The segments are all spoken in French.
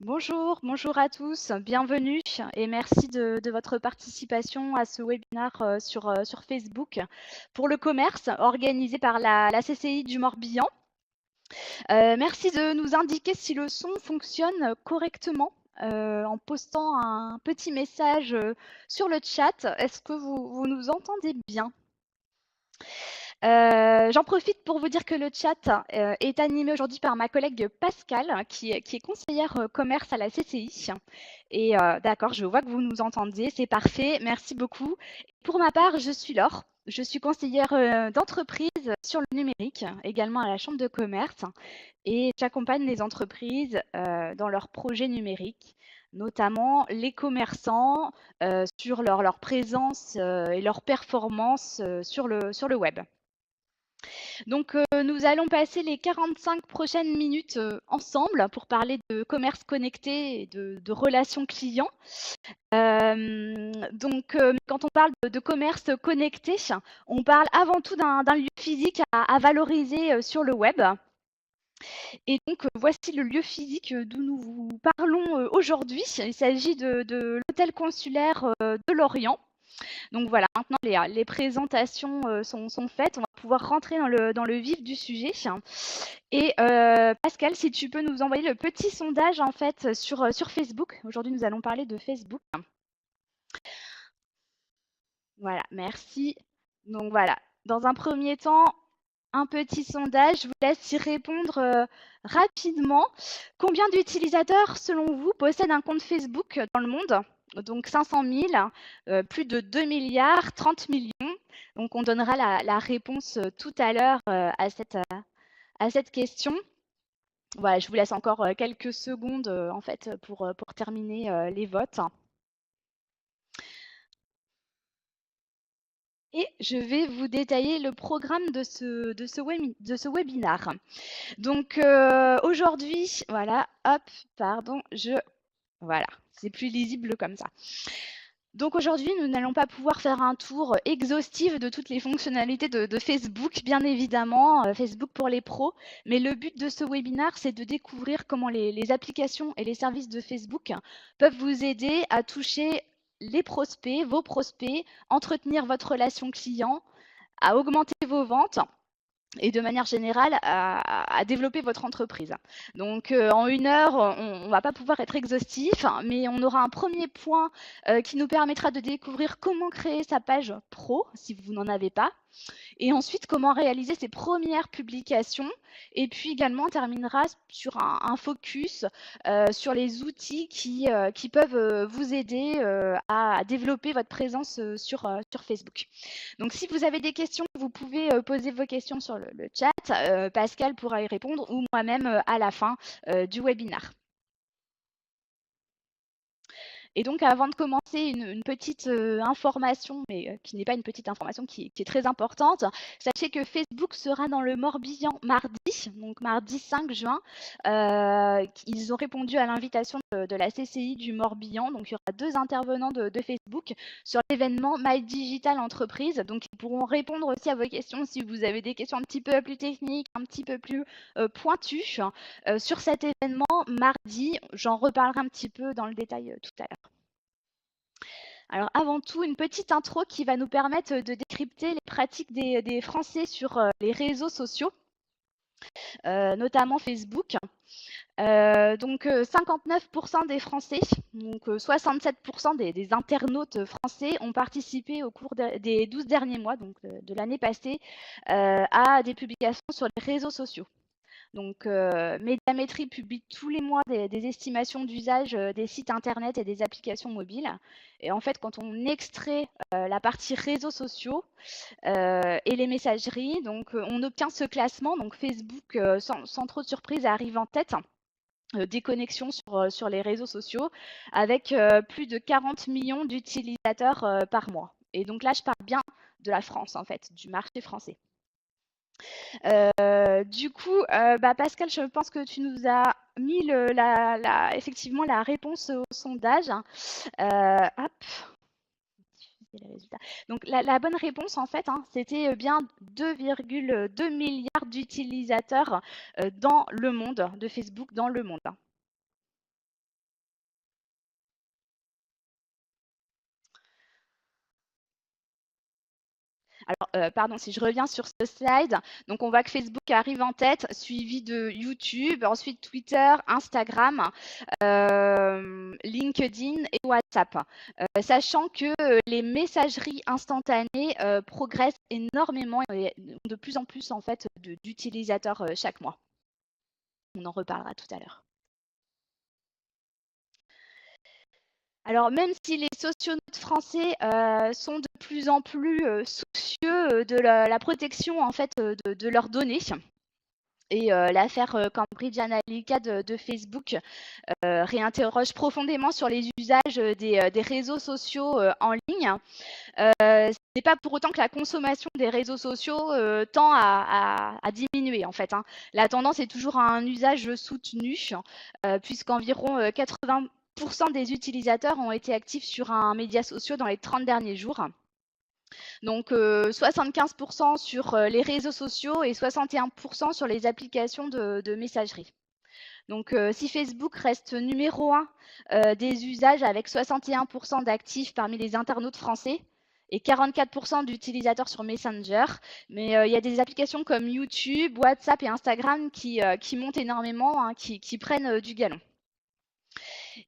Bonjour à tous, bienvenue et merci de votre participation à ce webinaire sur Facebook pour le commerce organisé par la CCI du Morbihan. Merci de nous indiquer si le son fonctionne correctement en postant un petit message sur le chat. Est-ce que vous nous entendez bien? J'en profite pour vous dire que le chat est animé aujourd'hui par ma collègue Pascale, qui est conseillère commerce à la CCI. Et d'accord, je vois que vous nous entendez, c'est parfait, merci beaucoup. Pour ma part, je suis Laure, je suis conseillère d'entreprise sur le numérique, également à la Chambre de commerce. Et j'accompagne les entreprises dans leurs projets numériques, notamment les commerçants sur leur présence et leur performance sur le web. Donc, nous allons passer les 45 prochaines minutes ensemble pour parler de commerce connecté et de relations clients. Donc, quand on parle de commerce connecté, on parle avant tout d'un lieu physique à valoriser sur le web. Et donc, voici le lieu physique d'où nous vous parlons aujourd'hui. Il s'agit de l'hôtel consulaire de Lorient. Donc voilà, maintenant les présentations sont faites, on va pouvoir rentrer dans le vif du sujet. Et Pascal, si tu peux nous envoyer le petit sondage en fait sur Facebook. Aujourd'hui, nous allons parler de Facebook. Voilà, merci. Donc voilà, dans un premier temps, un petit sondage. Je vous laisse y répondre rapidement. Combien d'utilisateurs, selon vous, possèdent un compte Facebook dans le monde? Donc 500 000, plus de 2 milliards, 30 millions. Donc on donnera la réponse tout à l'heure à cette question. Voilà, je vous laisse encore quelques secondes en fait pour terminer les votes. Et je vais vous détailler le programme de ce webinaire. Donc aujourd'hui, voilà, hop, pardon, voilà, c'est plus lisible comme ça. Donc aujourd'hui, nous n'allons pas pouvoir faire un tour exhaustif de toutes les fonctionnalités de Facebook, bien évidemment, Facebook pour les pros, mais le but de ce webinaire, c'est de découvrir comment les applications et les services de Facebook peuvent vous aider à toucher les prospects, vos prospects, entretenir votre relation client, à augmenter vos ventes et de manière générale à développer votre entreprise. Donc en 1 heure, on ne va pas pouvoir être exhaustif, mais on aura un premier point qui nous permettra de découvrir comment créer sa page pro si vous n'en avez pas. Et ensuite, comment réaliser ses premières publications. Et puis également, on terminera sur un focus sur les outils qui peuvent vous aider à développer votre présence sur Facebook. Donc, si vous avez des questions, vous pouvez poser vos questions sur le chat. Pascal pourra y répondre ou moi-même à la fin du webinaire. Et donc, avant de commencer, une petite information, mais qui n'est pas une petite information, qui est très importante. Sachez que Facebook sera dans le Morbihan mardi, donc mardi 5 juin. Ils ont répondu à l'invitation de la CCI du Morbihan. Donc, il y aura 2 intervenants de Facebook sur l'événement My Digital Entreprise. Donc, ils pourront répondre aussi à vos questions si vous avez des questions un petit peu plus techniques, un petit peu plus pointues sur cet événement mardi. J'en reparlerai un petit peu dans le détail tout à l'heure. Alors avant tout, une petite intro qui va nous permettre de décrypter les pratiques des Français sur les réseaux sociaux, notamment Facebook. Donc 59% des Français, donc 67% des internautes français ont participé au cours des 12 derniers mois, donc de l'année passée, à des publications sur les réseaux sociaux. Donc, Médiamétrie publie tous les mois des estimations d'usage des sites internet et des applications mobiles. Et en fait, quand on extrait la partie réseaux sociaux et les messageries, donc on obtient ce classement. Donc Facebook, sans trop de surprise, arrive en tête des connexions sur les réseaux sociaux avec plus de 40 millions d'utilisateurs par mois. Et donc là, je parle bien de la France, en fait, du marché français. Du coup, Pascal, je pense que tu nous as mis effectivement la réponse au sondage. Hop. Les résultats. Donc la bonne réponse, en fait, c'était bien 2,2 milliards d'utilisateurs dans le monde, de Facebook dans le monde. Alors, pardon, si je reviens sur ce slide, donc on voit que Facebook arrive en tête, suivi de YouTube, ensuite Twitter, Instagram, LinkedIn et WhatsApp. Sachant que les messageries instantanées progressent énormément et ont de plus en plus en fait d'utilisateurs chaque mois. On en reparlera tout à l'heure. Alors, même si les socionautes français sont de plus en plus soucieux de la protection en fait de leurs données, et l'affaire Cambridge Analytica de Facebook réinterroge profondément sur les usages des réseaux sociaux en ligne. Ce n'est pas pour autant que la consommation des réseaux sociaux tend à diminuer en fait, hein. La tendance est toujours à un usage soutenu, puisqu'environ 80% des utilisateurs ont été actifs sur un média social dans les 30 derniers jours. Donc 75% sur les réseaux sociaux et 61% sur les applications de messagerie. Donc si Facebook reste numéro 1 des usages avec 61% d'actifs parmi les internautes français et 44% d'utilisateurs sur Messenger, mais il y a des applications comme YouTube, WhatsApp et Instagram qui montent énormément, hein, qui prennent du galon.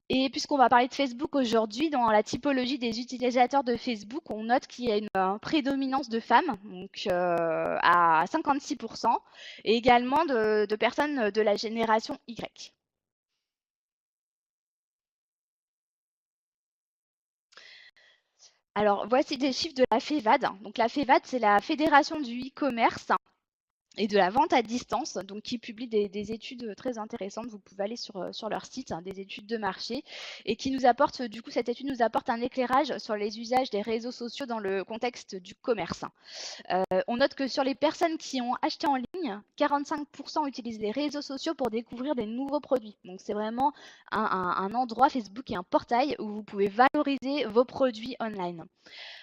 Et puisqu'on va parler de Facebook aujourd'hui, dans la typologie des utilisateurs de Facebook, on note qu'il y a une prédominance de femmes, donc à 56%, et également de personnes de la génération Y. Alors, voici des chiffres de la FEVAD. Donc, la FEVAD, c'est la Fédération du e-commerce et de la vente à distance, donc qui publie des études très intéressantes. Vous pouvez aller sur leur site, hein, des études de marché, et qui nous apporte, du coup, cette étude nous apporte un éclairage sur les usages des réseaux sociaux dans le contexte du commerce. On note que sur les personnes qui ont acheté en ligne, 45% utilisent les réseaux sociaux pour découvrir des nouveaux produits. Donc c'est vraiment un endroit, Facebook et un portail où vous pouvez valoriser vos produits online.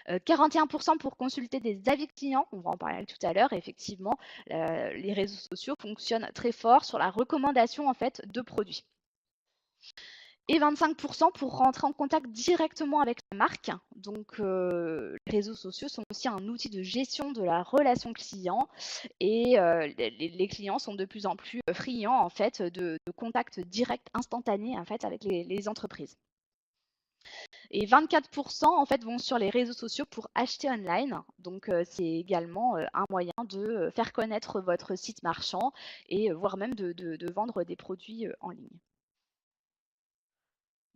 41% pour consulter des avis clients, on va en parler tout à l'heure. Effectivement, les réseaux sociaux fonctionnent très fort sur la recommandation en fait de produits. Et 25% pour rentrer en contact directement avec la marque. Donc, les réseaux sociaux sont aussi un outil de gestion de la relation client et les clients sont de plus en plus friands en fait de contacts directs instantanés en fait avec les entreprises. Et 24% en fait vont sur les réseaux sociaux pour acheter online. Donc c'est également un moyen de faire connaître votre site marchand et voire même de vendre des produits en ligne.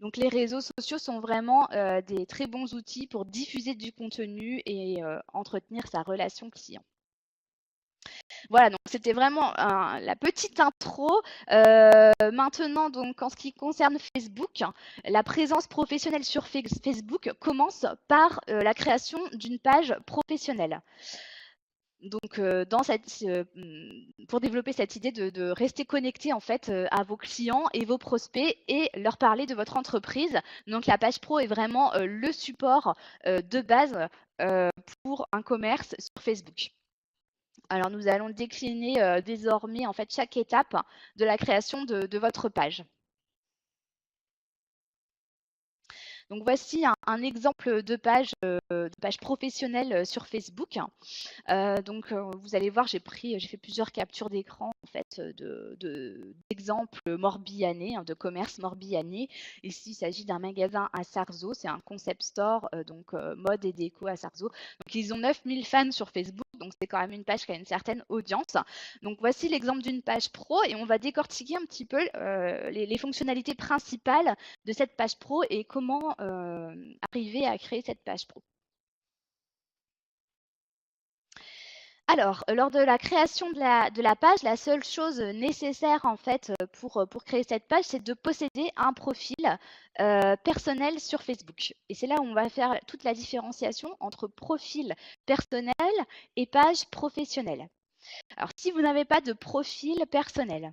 Donc les réseaux sociaux sont vraiment des très bons outils pour diffuser du contenu et entretenir sa relation client. Voilà, donc c'était vraiment la petite intro. Maintenant, donc, en ce qui concerne Facebook, la présence professionnelle sur Facebook commence par la création d'une page professionnelle. Donc, pour développer cette idée de rester connecté en fait à vos clients et vos prospects et leur parler de votre entreprise. Donc, la page pro est vraiment le support de base pour un commerce sur Facebook. Alors, nous allons décliner désormais en fait chaque étape de la création de votre page. Donc, voici un exemple de page professionnelle sur Facebook. Donc, vous allez voir, j'ai fait plusieurs captures d'écran en fait d'exemples morbihanais, hein, de commerce morbihanais. Ici, il s'agit d'un magasin à Sarzeau, c'est un concept store, donc mode et déco à Sarzeau. Donc, ils ont 9000 fans sur Facebook, donc c'est quand même une page qui a une certaine audience. Donc, voici l'exemple d'une page pro et on va décortiquer un petit peu les fonctionnalités principales de cette page pro et comment arriver à créer cette page pro. Alors, lors de la création de la page, la seule chose nécessaire en fait pour créer cette page, c'est de posséder un profil personnel sur Facebook. Et c'est là où on va faire toute la différenciation entre profil personnel et page professionnelle. Alors, si vous n'avez pas de profil personnel,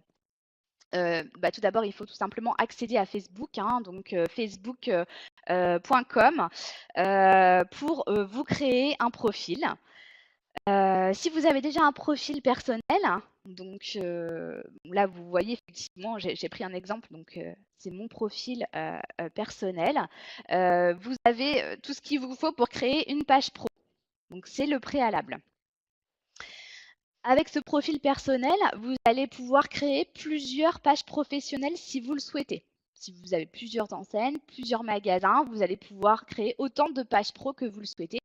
tout d'abord, il faut tout simplement accéder à Facebook, hein, donc facebook.com pour vous créer un profil. Si vous avez déjà un profil personnel, donc là vous voyez effectivement, j'ai pris un exemple, donc c'est mon profil personnel. Vous avez tout ce qu'il vous faut pour créer une page pro. Donc, c'est le préalable. Avec ce profil personnel, vous allez pouvoir créer plusieurs pages professionnelles si vous le souhaitez. Si vous avez plusieurs enseignes, plusieurs magasins, vous allez pouvoir créer autant de pages pro que vous le souhaitez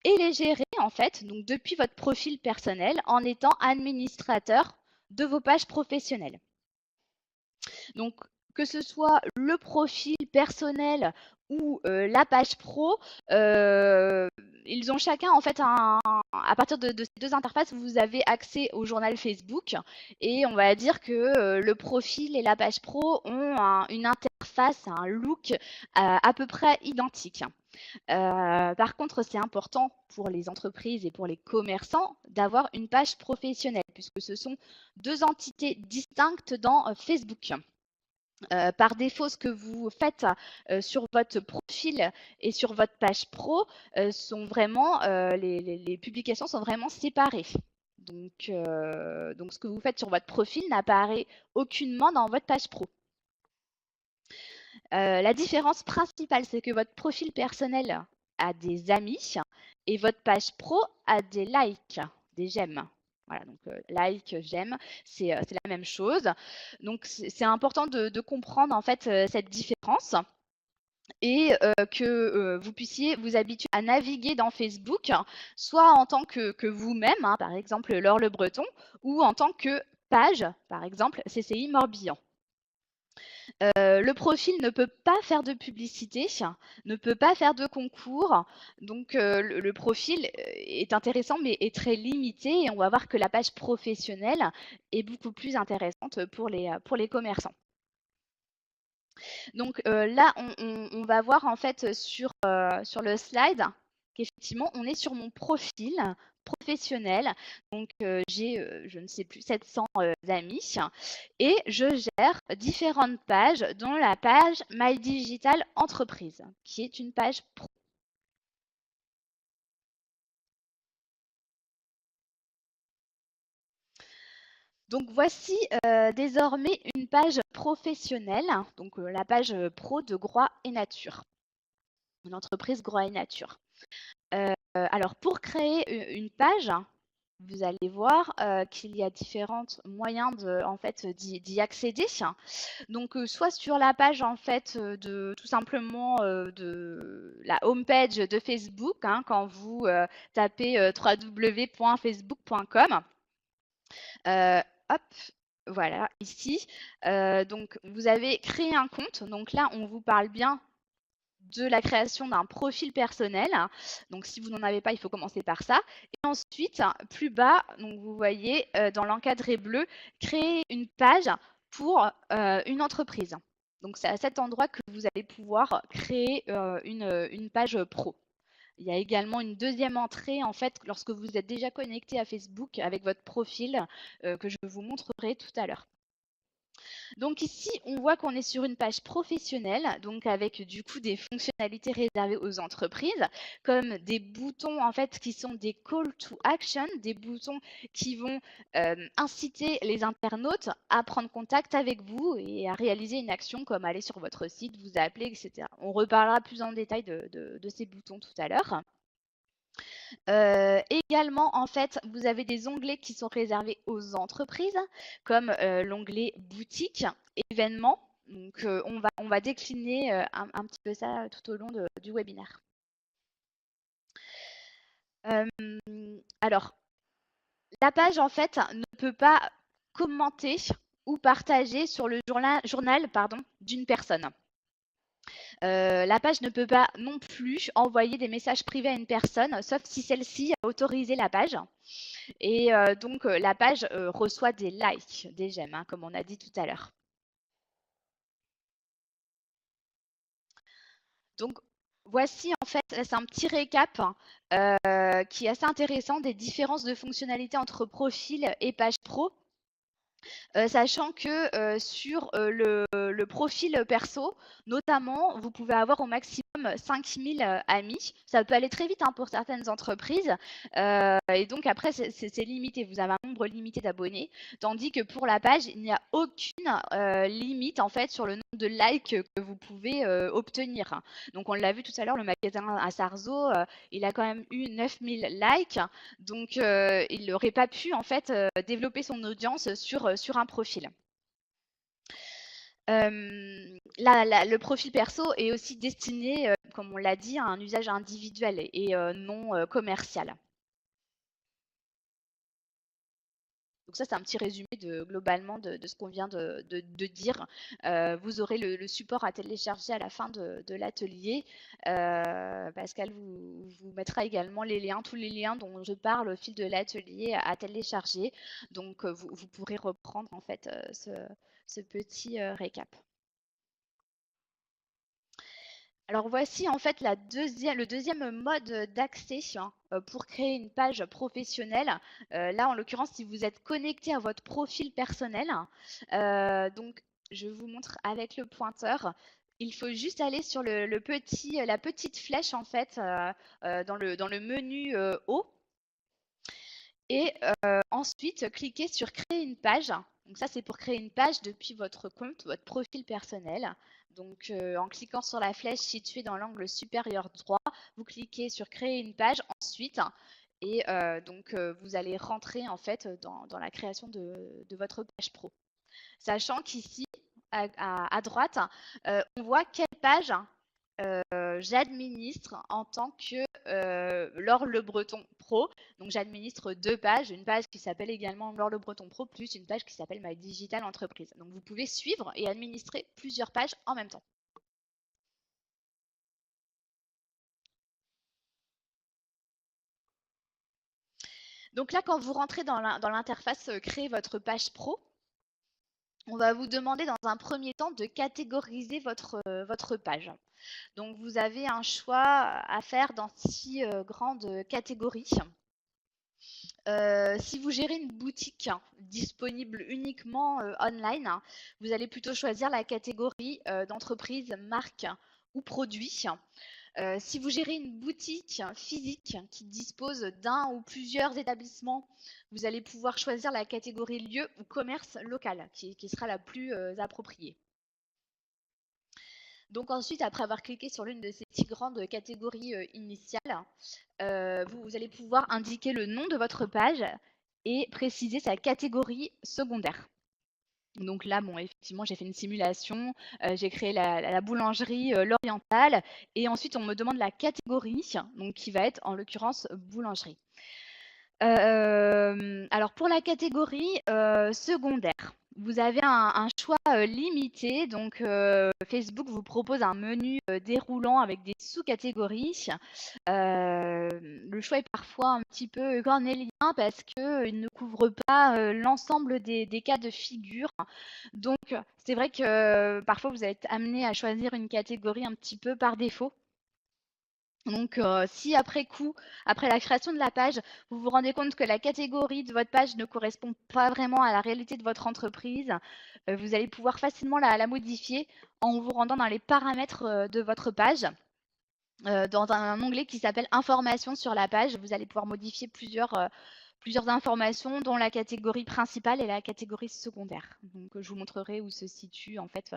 et les gérer en fait donc depuis votre profil personnel en étant administrateur de vos pages professionnelles. Donc, que ce soit le profil personnel ou la page pro, ils ont chacun en fait à partir de ces deux interfaces, vous avez accès au journal Facebook et on va dire que le profil et la page pro ont une interface, un look à peu près identique. Par contre, c'est important pour les entreprises et pour les commerçants d'avoir une page professionnelle puisque ce sont deux entités distinctes dans Facebook. Par défaut, ce que vous faites sur votre profil et sur votre page pro sont vraiment, les publications sont vraiment séparées. Donc, ce que vous faites sur votre profil n'apparaît aucunement dans votre page pro. La différence principale, c'est que votre profil personnel a des amis et votre page pro a des likes, des j'aime. Voilà, donc like, j'aime, c'est la même chose. Donc c'est important de comprendre en fait cette différence et que vous puissiez vous habituer à naviguer dans Facebook, soit en tant que vous-même, hein, par exemple Laure Le Breton, ou en tant que page, par exemple CCI Morbihan. Le profil ne peut pas faire de publicité, ne peut pas faire de concours. Donc, le profil est intéressant, mais est très limité. Et on va voir que la page professionnelle est beaucoup plus intéressante pour les commerçants. Donc là, on va voir en fait sur le slide qu'effectivement, on est sur mon profil professionnel. Donc, j'ai, je ne sais plus, 700 amis et je gère différentes pages, dont la page My Digital Entreprise, qui est une page pro. Donc, voici désormais une page professionnelle, donc la page pro de Groix et Nature, une entreprise Groix et Nature. Alors, pour créer une page, vous allez voir qu'il y a différents moyens d'y accéder. Donc, soit sur la page en fait de tout simplement de la homepage de Facebook, hein, quand vous tapez www.facebook.com. Hop, voilà, ici. Donc, vous avez créé un compte. Donc là, on vous parle bien de la création d'un profil personnel. Donc, si vous n'en avez pas, il faut commencer par ça. Et ensuite, plus bas, donc vous voyez dans l'encadré bleu, créer une page pour une entreprise. Donc, c'est à cet endroit que vous allez pouvoir créer une page pro. Il y a également une deuxième entrée, en fait, lorsque vous êtes déjà connecté à Facebook avec votre profil que je vous montrerai tout à l'heure. Donc ici, on voit qu'on est sur une page professionnelle, donc avec du coup des fonctionnalités réservées aux entreprises, comme des boutons en fait qui sont des call to action, des boutons qui vont inciter les internautes à prendre contact avec vous et à réaliser une action comme aller sur votre site, vous appeler, etc. On reparlera plus en détail de ces boutons tout à l'heure. Également, en fait, vous avez des onglets qui sont réservés aux entreprises, comme l'onglet boutique, événements. Donc, on va décliner un petit peu ça tout au long du webinaire. Alors, la page, en fait, ne peut pas commenter ou partager sur le journal d'une personne. La page ne peut pas non plus envoyer des messages privés à une personne, sauf si celle-ci a autorisé la page. Et donc, la page reçoit des likes, des j'aime, hein, comme on a dit tout à l'heure. Donc, voici en fait, c'est un petit récap qui est assez intéressant des différences de fonctionnalités entre profil et page pro. Sachant que sur le profil perso, notamment, vous pouvez avoir au maximum 5000 amis. Ça peut aller très vite pour certaines entreprises. Et donc après, c'est limité. Vous avez un nombre limité d'abonnés. Tandis que pour la page, il n'y a aucune limite en fait sur le nombre de likes que vous pouvez obtenir. Donc on l'a vu tout à l'heure, le magasin à Sarzeau, il a quand même eu 9000 likes. Donc il n'aurait pas pu en fait développer son audience sur un profil. Le profil perso est aussi destiné, comme on l'a dit, à un usage individuel et non commercial. Donc ça, c'est un petit résumé globalement de ce qu'on vient de dire. Vous aurez le support à télécharger à la fin de l'atelier. Pascal vous mettra également les liens, tous les liens dont je parle au fil de l'atelier à télécharger. Donc vous pourrez reprendre en fait ce petit récap. Alors voici en fait le deuxième mode d'accès pour créer une page professionnelle. Là, en l'occurrence, si vous êtes connecté à votre profil personnel, donc je vous montre avec le pointeur. Il faut juste aller sur la petite flèche en fait dans le menu haut. Et ensuite, cliquez sur créer une page. Donc ça, c'est pour créer une page depuis votre compte, votre profil personnel. Donc en cliquant sur la flèche située dans l'angle supérieur droit, vous cliquez sur créer une page ensuite. Et donc vous allez rentrer en fait dans la création de votre page pro. Sachant qu'ici, à droite, on voit quelle page j'administre en tant que Laure Le Breton Pro. Donc j'administre 2 pages, une page qui s'appelle également Laure Le Breton Pro, plus une page qui s'appelle My Digital Entreprise. Donc vous pouvez suivre et administrer plusieurs pages en même temps. Donc là, quand vous rentrez dans l'interface créer votre page pro, on va vous demander dans un premier temps de catégoriser votre page. Donc vous avez un choix à faire dans 6 grandes catégories. Si vous gérez une boutique disponible uniquement online, vous allez plutôt choisir la catégorie d'entreprise, marque ou produit. Si vous gérez une boutique physique qui dispose d'un ou plusieurs établissements, vous allez pouvoir choisir la catégorie lieu ou commerce local, qui sera la plus appropriée. Donc ensuite, après avoir cliqué sur l'une de ces 6 grandes catégories initiales, vous allez pouvoir indiquer le nom de votre page et préciser sa catégorie secondaire. Donc là, bon, effectivement, j'ai fait une simulation, j'ai créé la boulangerie L'Orientale et ensuite on me demande la catégorie, donc qui va être en l'occurrence boulangerie. Alors pour la catégorie secondaire, vous avez un choix limité. Donc Facebook vous propose un menu déroulant avec des sous-catégories. Le choix est parfois un petit peu cornélien parce qu'il ne couvre pas l'ensemble des cas de figure. Donc c'est vrai que parfois vous êtes amené à choisir une catégorie un petit peu par défaut. Donc, si après coup, après la création de la page, vous vous rendez compte que la catégorie de votre page ne correspond pas vraiment à la réalité de votre entreprise, vous allez pouvoir facilement la modifier en vous rendant dans les paramètres de votre page. Dans un onglet qui s'appelle Informations sur la page, vous allez pouvoir modifier plusieurs informations, dont la catégorie principale et la catégorie secondaire. Donc, je vous montrerai où se situe en fait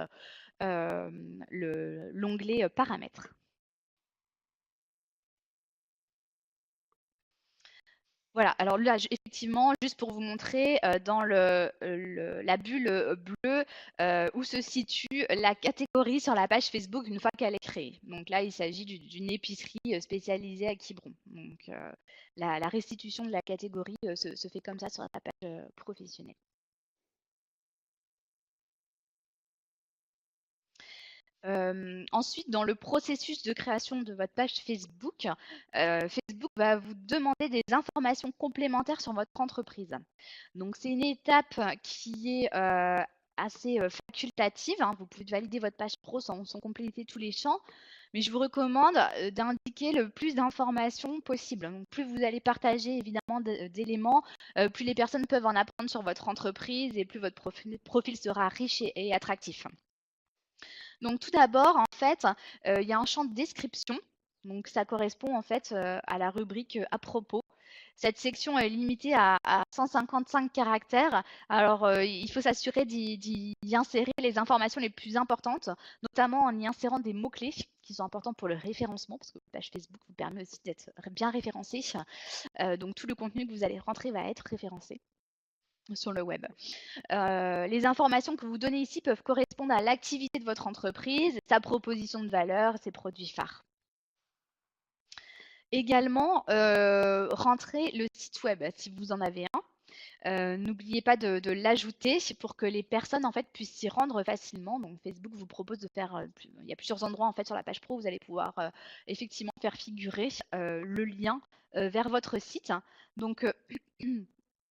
l'onglet Paramètres. Voilà, alors là, effectivement, juste pour vous montrer, dans la bulle bleue, où se situe la catégorie sur la page Facebook une fois qu'elle est créée. Donc là, il s'agit d'une épicerie spécialisée à Quiberon. Donc la restitution de la catégorie se fait comme ça sur la page professionnelle. Ensuite, dans le processus de création de votre page Facebook, Facebook va vous demander des informations complémentaires sur votre entreprise. Donc, c'est une étape qui est assez facultative. Vous pouvez valider votre page pro sans compléter tous les champs. Mais je vous recommande d'indiquer le plus d'informations possible. Donc, plus vous allez partager évidemment d'éléments, plus les personnes peuvent en apprendre sur votre entreprise et plus votre profil sera riche et attractif. Donc tout d'abord, en fait, il y a un champ de description. Donc ça correspond en fait à la rubrique à propos. Cette section est limitée à 155 caractères. Alors, il faut s'assurer d'y insérer les informations les plus importantes, notamment en y insérant des mots-clés qui sont importants pour le référencement, parce que la page Facebook vous permet aussi d'être bien référencé. Donc, tout le contenu que vous allez rentrer va être référencé sur le web. Les informations que vous donnez ici peuvent correspondre à l'activité de votre entreprise, sa proposition de valeur, ses produits phares. Également, rentrez le site web si vous en avez un. N'oubliez pas de l'ajouter pour que les personnes en fait puissent s'y rendre facilement. Donc Facebook vous propose de faire, il y a plusieurs endroits en fait sur la page pro où vous allez pouvoir effectivement faire figurer le lien vers votre site. Donc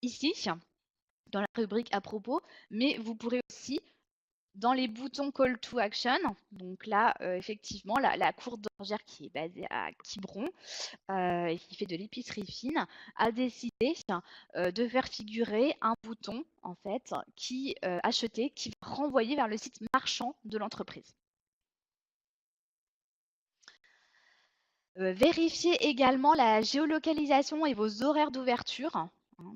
ici, dans la rubrique à propos, mais vous pourrez aussi dans les boutons Call to Action, donc là, effectivement, la cour d'orgère qui est basée à Quiberon et qui fait de l'épicerie fine, a décidé de faire figurer un bouton, en fait, qui acheter, qui va renvoyer vers le site marchand de l'entreprise. Vérifiez également la géolocalisation et vos horaires d'ouverture.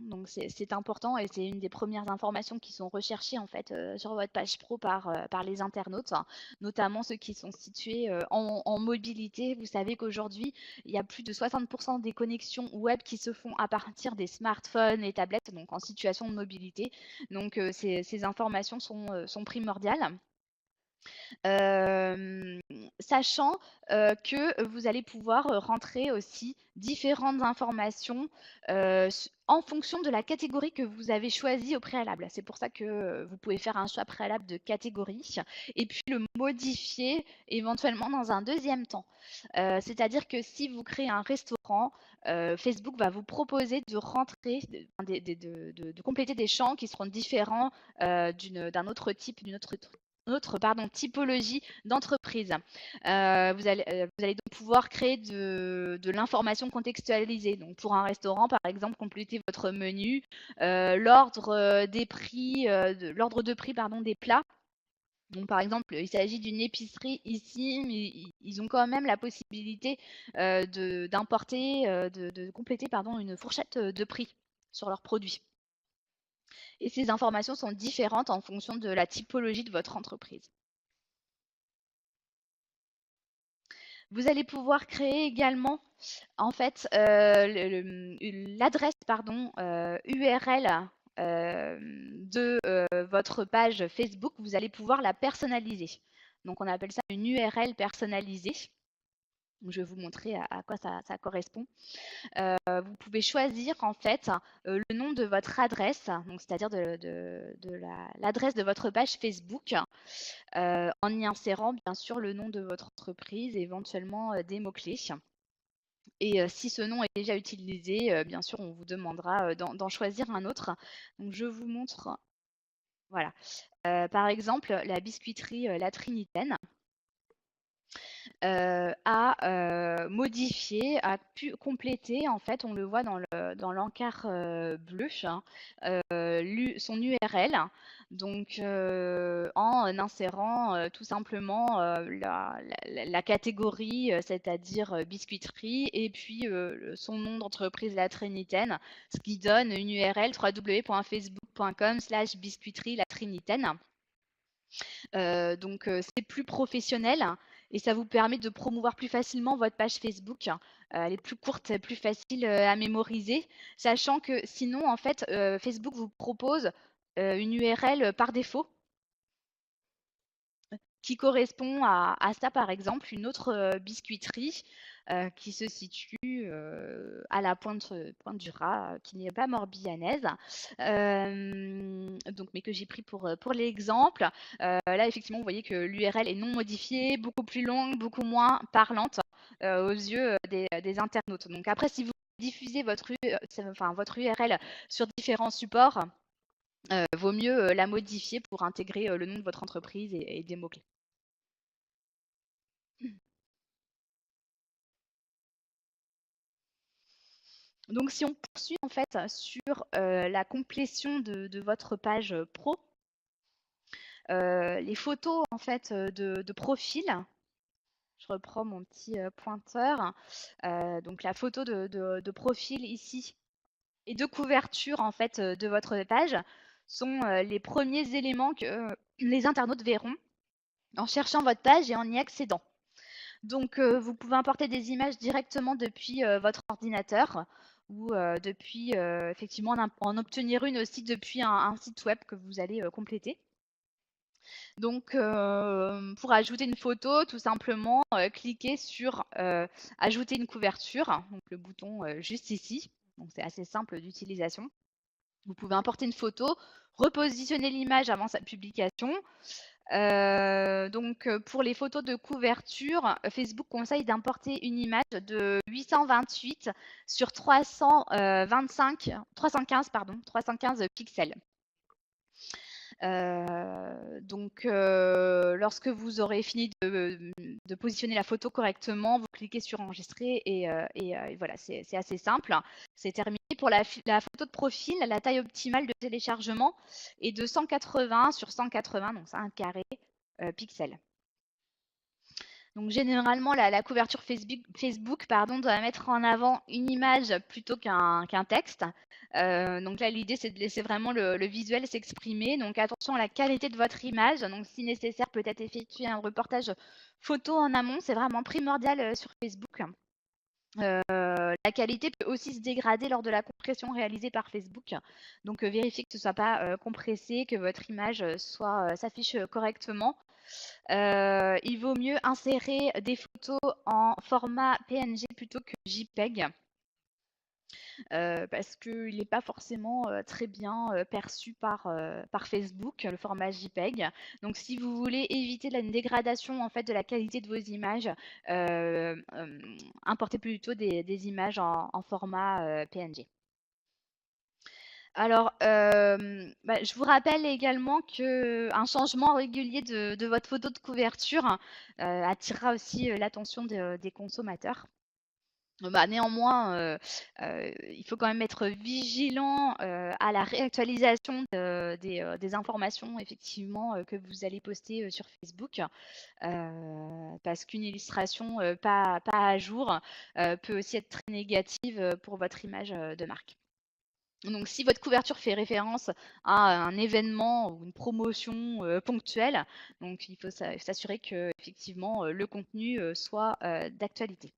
Donc c'est important et c'est une des premières informations qui sont recherchées en fait sur votre page pro par les internautes, notamment ceux qui sont situés en mobilité. Vous savez qu'aujourd'hui, il y a plus de 60% des connexions web qui se font à partir des smartphones et tablettes, donc en situation de mobilité. Donc ces informations sont primordiales. Sachant que vous allez pouvoir rentrer aussi différentes informations en fonction de la catégorie que vous avez choisie au préalable. C'est pour ça que vous pouvez faire un choix préalable de catégorie et puis le modifier éventuellement dans un deuxième temps. C'est-à-dire que si vous créez un restaurant, Facebook va vous proposer de rentrer, de compléter des champs qui seront différents d'un autre type, d'une autre typologie d'entreprise. Vous allez donc pouvoir créer de l'information contextualisée. Donc pour un restaurant, par exemple, compléter votre menu, l'ordre des prix, l'ordre de prix pardon, des plats. Donc, par exemple, il s'agit d'une épicerie ici, mais ils ont quand même la possibilité d'importer, de compléter pardon, une fourchette de prix sur leurs produits. Et ces informations sont différentes en fonction de la typologie de votre entreprise. Vous allez pouvoir créer également en fait l'adresse URL de votre page Facebook. Vous allez pouvoir la personnaliser. Donc on appelle ça une URL personnalisée. Je vais vous montrer à quoi ça correspond. Vous pouvez choisir en fait le nom de votre adresse, donc c'est-à-dire l'adresse de votre page Facebook, en y insérant bien sûr le nom de votre entreprise et éventuellement des mots-clés. Et si ce nom est déjà utilisé, bien sûr, on vous demandera d'en choisir un autre. Donc je vous montre, voilà. Par exemple, la biscuiterie La Trinitaine a modifié, a pu compléter, en fait, on le voit dans l'encart bleu, son URL. Donc, en insérant tout simplement la catégorie, c'est-à-dire biscuiterie, et puis son nom d'entreprise La Trinitaine, ce qui donne une URL www.facebook.com/biscuiterie La Trinitaine. Donc, c'est plus professionnel et ça vous permet de promouvoir plus facilement votre page Facebook. Elle est plus courte, plus facile à mémoriser, sachant que sinon, en fait, Facebook vous propose une URL par défaut qui correspond à ça, par exemple, une autre biscuiterie qui se situe à la pointe du Raz, qui n'est pas morbihanaise, donc, mais que j'ai pris pour l'exemple. Là, effectivement, vous voyez que l'URL est non modifiée, beaucoup plus longue, beaucoup moins parlante aux yeux des internautes. Donc après, si vous diffusez votre URL sur différents supports, vaut mieux la modifier pour intégrer le nom de votre entreprise et des mots-clés. Donc, si on poursuit en fait sur la complétion de votre page pro, les photos en fait de profil. Je reprends mon petit pointeur. Donc la photo de profil ici et de couverture en fait de votre page sont les premiers éléments que les internautes verront en cherchant votre page et en y accédant. Donc vous pouvez importer des images directement depuis votre ordinateur ou depuis effectivement en obtenir une aussi depuis un site web que vous allez compléter. Donc, pour ajouter une photo, tout simplement, cliquez sur ajouter une couverture, donc le bouton juste ici. Donc, c'est assez simple d'utilisation. Vous pouvez importer une photo, repositionner l'image avant sa publication. Donc, pour les photos de couverture, Facebook conseille d'importer une image de 828 sur 315 pixels. Donc, lorsque vous aurez fini de positionner la photo correctement, vous cliquez sur enregistrer et voilà, c'est assez simple. C'est terminé. Pour la photo de profil, la taille optimale de téléchargement est de 180 sur 180, donc c'est un carré pixels. Donc généralement, la couverture Facebook doit mettre en avant une image plutôt qu'un texte. Donc là, l'idée, c'est de laisser vraiment le visuel s'exprimer. Donc attention à la qualité de votre image. Donc si nécessaire, peut-être effectuer un reportage photo en amont. C'est vraiment primordial sur Facebook. La qualité peut aussi se dégrader lors de la compression réalisée par Facebook. Donc vérifiez que ce ne soit pas compressé, que votre image s'affiche correctement. Il vaut mieux insérer des photos en format PNG plutôt que JPEG. Parce qu'il n'est pas forcément très bien perçu par Facebook, le format JPEG. Donc, si vous voulez éviter une dégradation en fait, de la qualité de vos images, importez plutôt des images en format PNG. Alors, je vous rappelle également qu'un changement régulier de votre photo de couverture attirera aussi l'attention des consommateurs. Néanmoins, il faut quand même être vigilant à la réactualisation des informations effectivement que vous allez poster sur Facebook, parce qu'une illustration pas à jour peut aussi être très négative pour votre image de marque. Donc, si votre couverture fait référence à un événement ou une promotion ponctuelle, donc il faut s'assurer que effectivement le contenu soit d'actualité.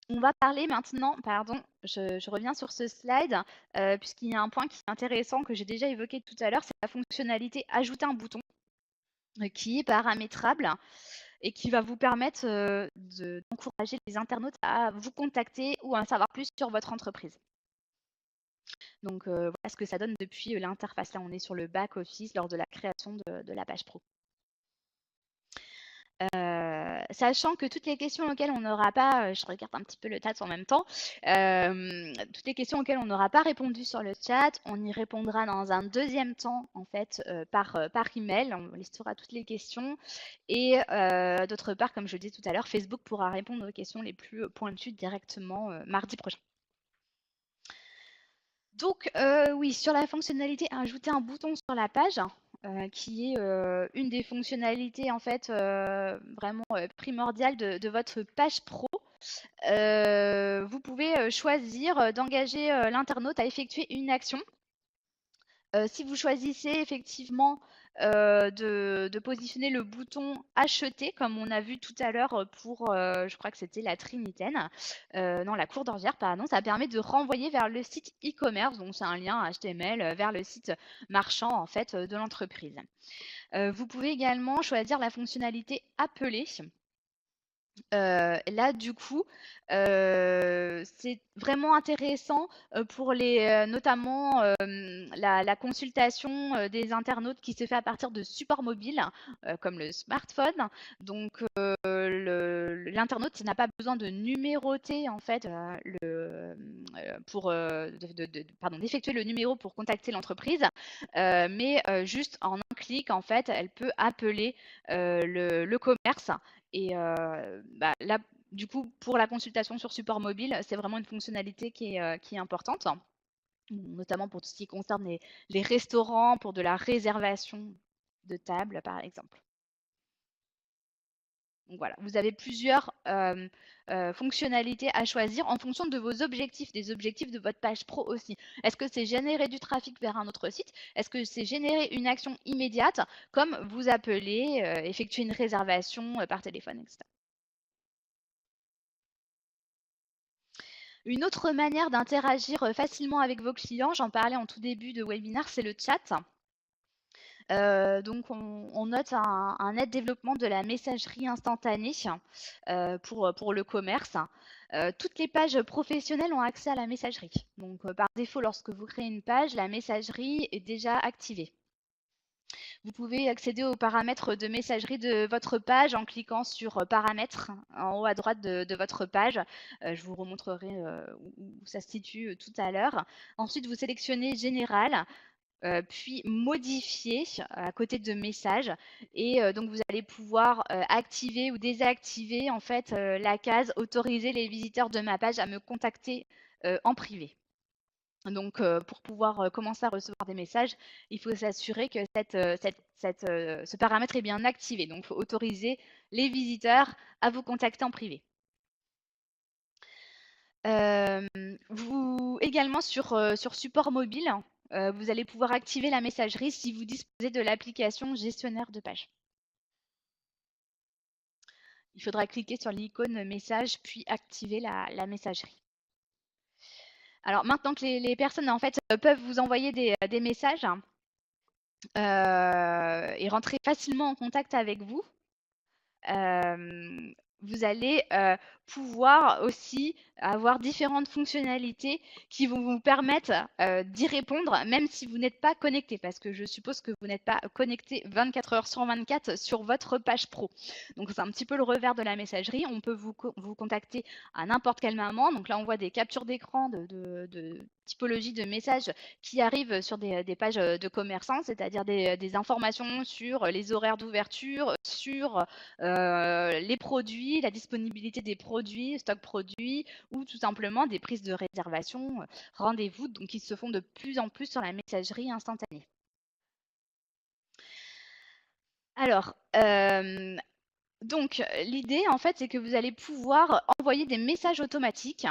On va parler maintenant, pardon, je reviens sur ce slide, puisqu'il y a un point qui est intéressant que j'ai déjà évoqué tout à l'heure, c'est la fonctionnalité ajouter un bouton qui est paramétrable et qui va vous permettre d'encourager les internautes à vous contacter ou à en savoir plus sur votre entreprise. Donc voilà ce que ça donne depuis l'interface. Là, on est sur le back-office lors de la création de la page pro. Sachant que toutes les questions auxquelles on n'aura pas, je regarde un petit peu le chat en même temps, toutes les questions auxquelles on n'aura pas répondu sur le chat, on y répondra dans un deuxième temps en fait par email, on listera toutes les questions et d'autre part, comme je le disais tout à l'heure, Facebook pourra répondre aux questions les plus pointues directement mardi prochain. Donc oui, sur la fonctionnalité ajouter un bouton sur la page, qui est une des fonctionnalités en fait vraiment primordiales de votre page pro. Vous pouvez choisir d'engager l'internaute à effectuer une action. Si vous choisissez effectivement de positionner le bouton acheter, comme on a vu tout à l'heure pour, je crois que c'était la Trinitaine, non, la Cour d'Orvière, pardon, ça permet de renvoyer vers le site e-commerce, donc c'est un lien HTML vers le site marchand en fait de l'entreprise. Vous pouvez également choisir la fonctionnalité appeler. Là, du coup, c'est vraiment intéressant pour notamment la consultation des internautes qui se fait à partir de supports mobiles, comme le smartphone. Donc, l'internaute n'a pas besoin de numéroter en fait d'effectuer le numéro pour contacter l'entreprise, mais juste en un clic en fait, elle peut appeler le commerce. Et là, du coup, pour la consultation sur support mobile, c'est vraiment une fonctionnalité qui est importante, notamment pour tout ce qui concerne les restaurants, pour de la réservation de table, par exemple. Donc voilà, vous avez plusieurs fonctionnalités à choisir en fonction de vos objectifs, des objectifs de votre page pro aussi. Est-ce que c'est générer du trafic vers un autre site? Est-ce que c'est générer une action immédiate, comme vous appelez, effectuer une réservation par téléphone, etc. Une autre manière d'interagir facilement avec vos clients, j'en parlais en tout début de webinaire, c'est le chat. Donc on note un net développement de la messagerie instantanée pour le commerce. Toutes les pages professionnelles ont accès à la messagerie. Donc par défaut, lorsque vous créez une page, la messagerie est déjà activée. Vous pouvez accéder aux paramètres de messagerie de votre page en cliquant sur paramètres en haut à droite de votre page. Je vous remontrerai où ça se situe tout à l'heure. Ensuite, vous sélectionnez général. Puis modifier à côté de messages et donc vous allez pouvoir activer ou désactiver en fait la case autoriser les visiteurs de ma page à me contacter en privé. Donc pour pouvoir commencer à recevoir des messages, il faut s'assurer que ce paramètre est bien activé. Donc il faut autoriser les visiteurs à vous contacter en privé. Vous également sur support mobile, vous allez pouvoir activer la messagerie si vous disposez de l'application gestionnaire de page. Il faudra cliquer sur l'icône message puis activer la messagerie. Alors maintenant que les personnes en fait peuvent vous envoyer des messages et rentrer facilement en contact avec vous, vous allez pouvoir aussi avoir différentes fonctionnalités qui vont vous permettre d'y répondre, même si vous n'êtes pas connecté, parce que je suppose que vous n'êtes pas connecté 24 heures sur 24 sur votre page pro. Donc c'est un petit peu le revers de la messagerie. On peut vous contacter à n'importe quel moment. Donc là, on voit des captures d'écran de typologie de messages qui arrivent sur des pages de commerçants, c'est-à-dire des informations sur les horaires d'ouverture, sur les produits, la disponibilité des produits, stock produits, ou tout simplement des prises de réservation, rendez-vous, donc qui se font de plus en plus sur la messagerie instantanée. Alors, donc l'idée en fait, c'est que vous allez pouvoir envoyer des messages automatiques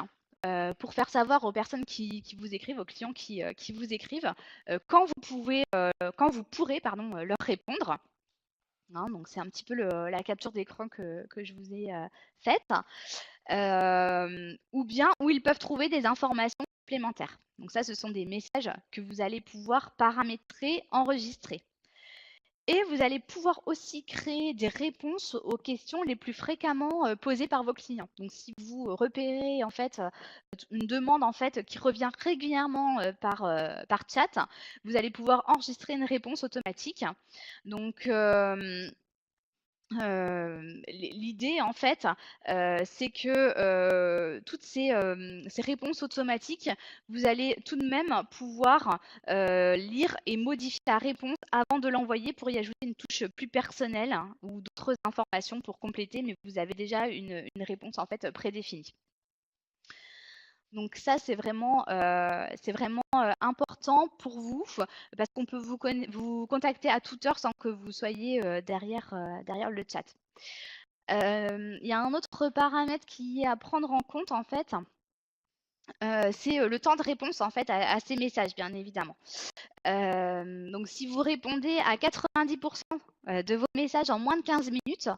pour faire savoir aux personnes qui vous écrivent, aux clients qui vous écrivent, quand vous pourrez leur répondre. Hein, donc c'est un petit peu la capture d'écran que je vous ai faite. Ou bien où ils peuvent trouver des informations supplémentaires. Donc ça, ce sont des messages que vous allez pouvoir paramétrer, enregistrer. Et vous allez pouvoir aussi créer des réponses aux questions les plus fréquemment posées par vos clients. Donc, si vous repérez en fait une demande en fait qui revient régulièrement par chat, vous allez pouvoir enregistrer une réponse automatique. Donc, l'idée en fait, c'est que toutes ces réponses automatiques, vous allez tout de même pouvoir lire et modifier la réponse avant de l'envoyer pour y ajouter une touche plus personnelle hein, ou d'autres informations pour compléter, mais vous avez déjà une réponse en fait prédéfinie. Donc ça, c'est vraiment important pour vous parce qu'on peut vous contacter à toute heure sans que vous soyez derrière le chat. Il y a un autre paramètre qui est à prendre en compte en fait, c'est le temps de réponse en fait à ces messages, bien évidemment. Donc si vous répondez à 90% de vos messages en moins de 15 minutes,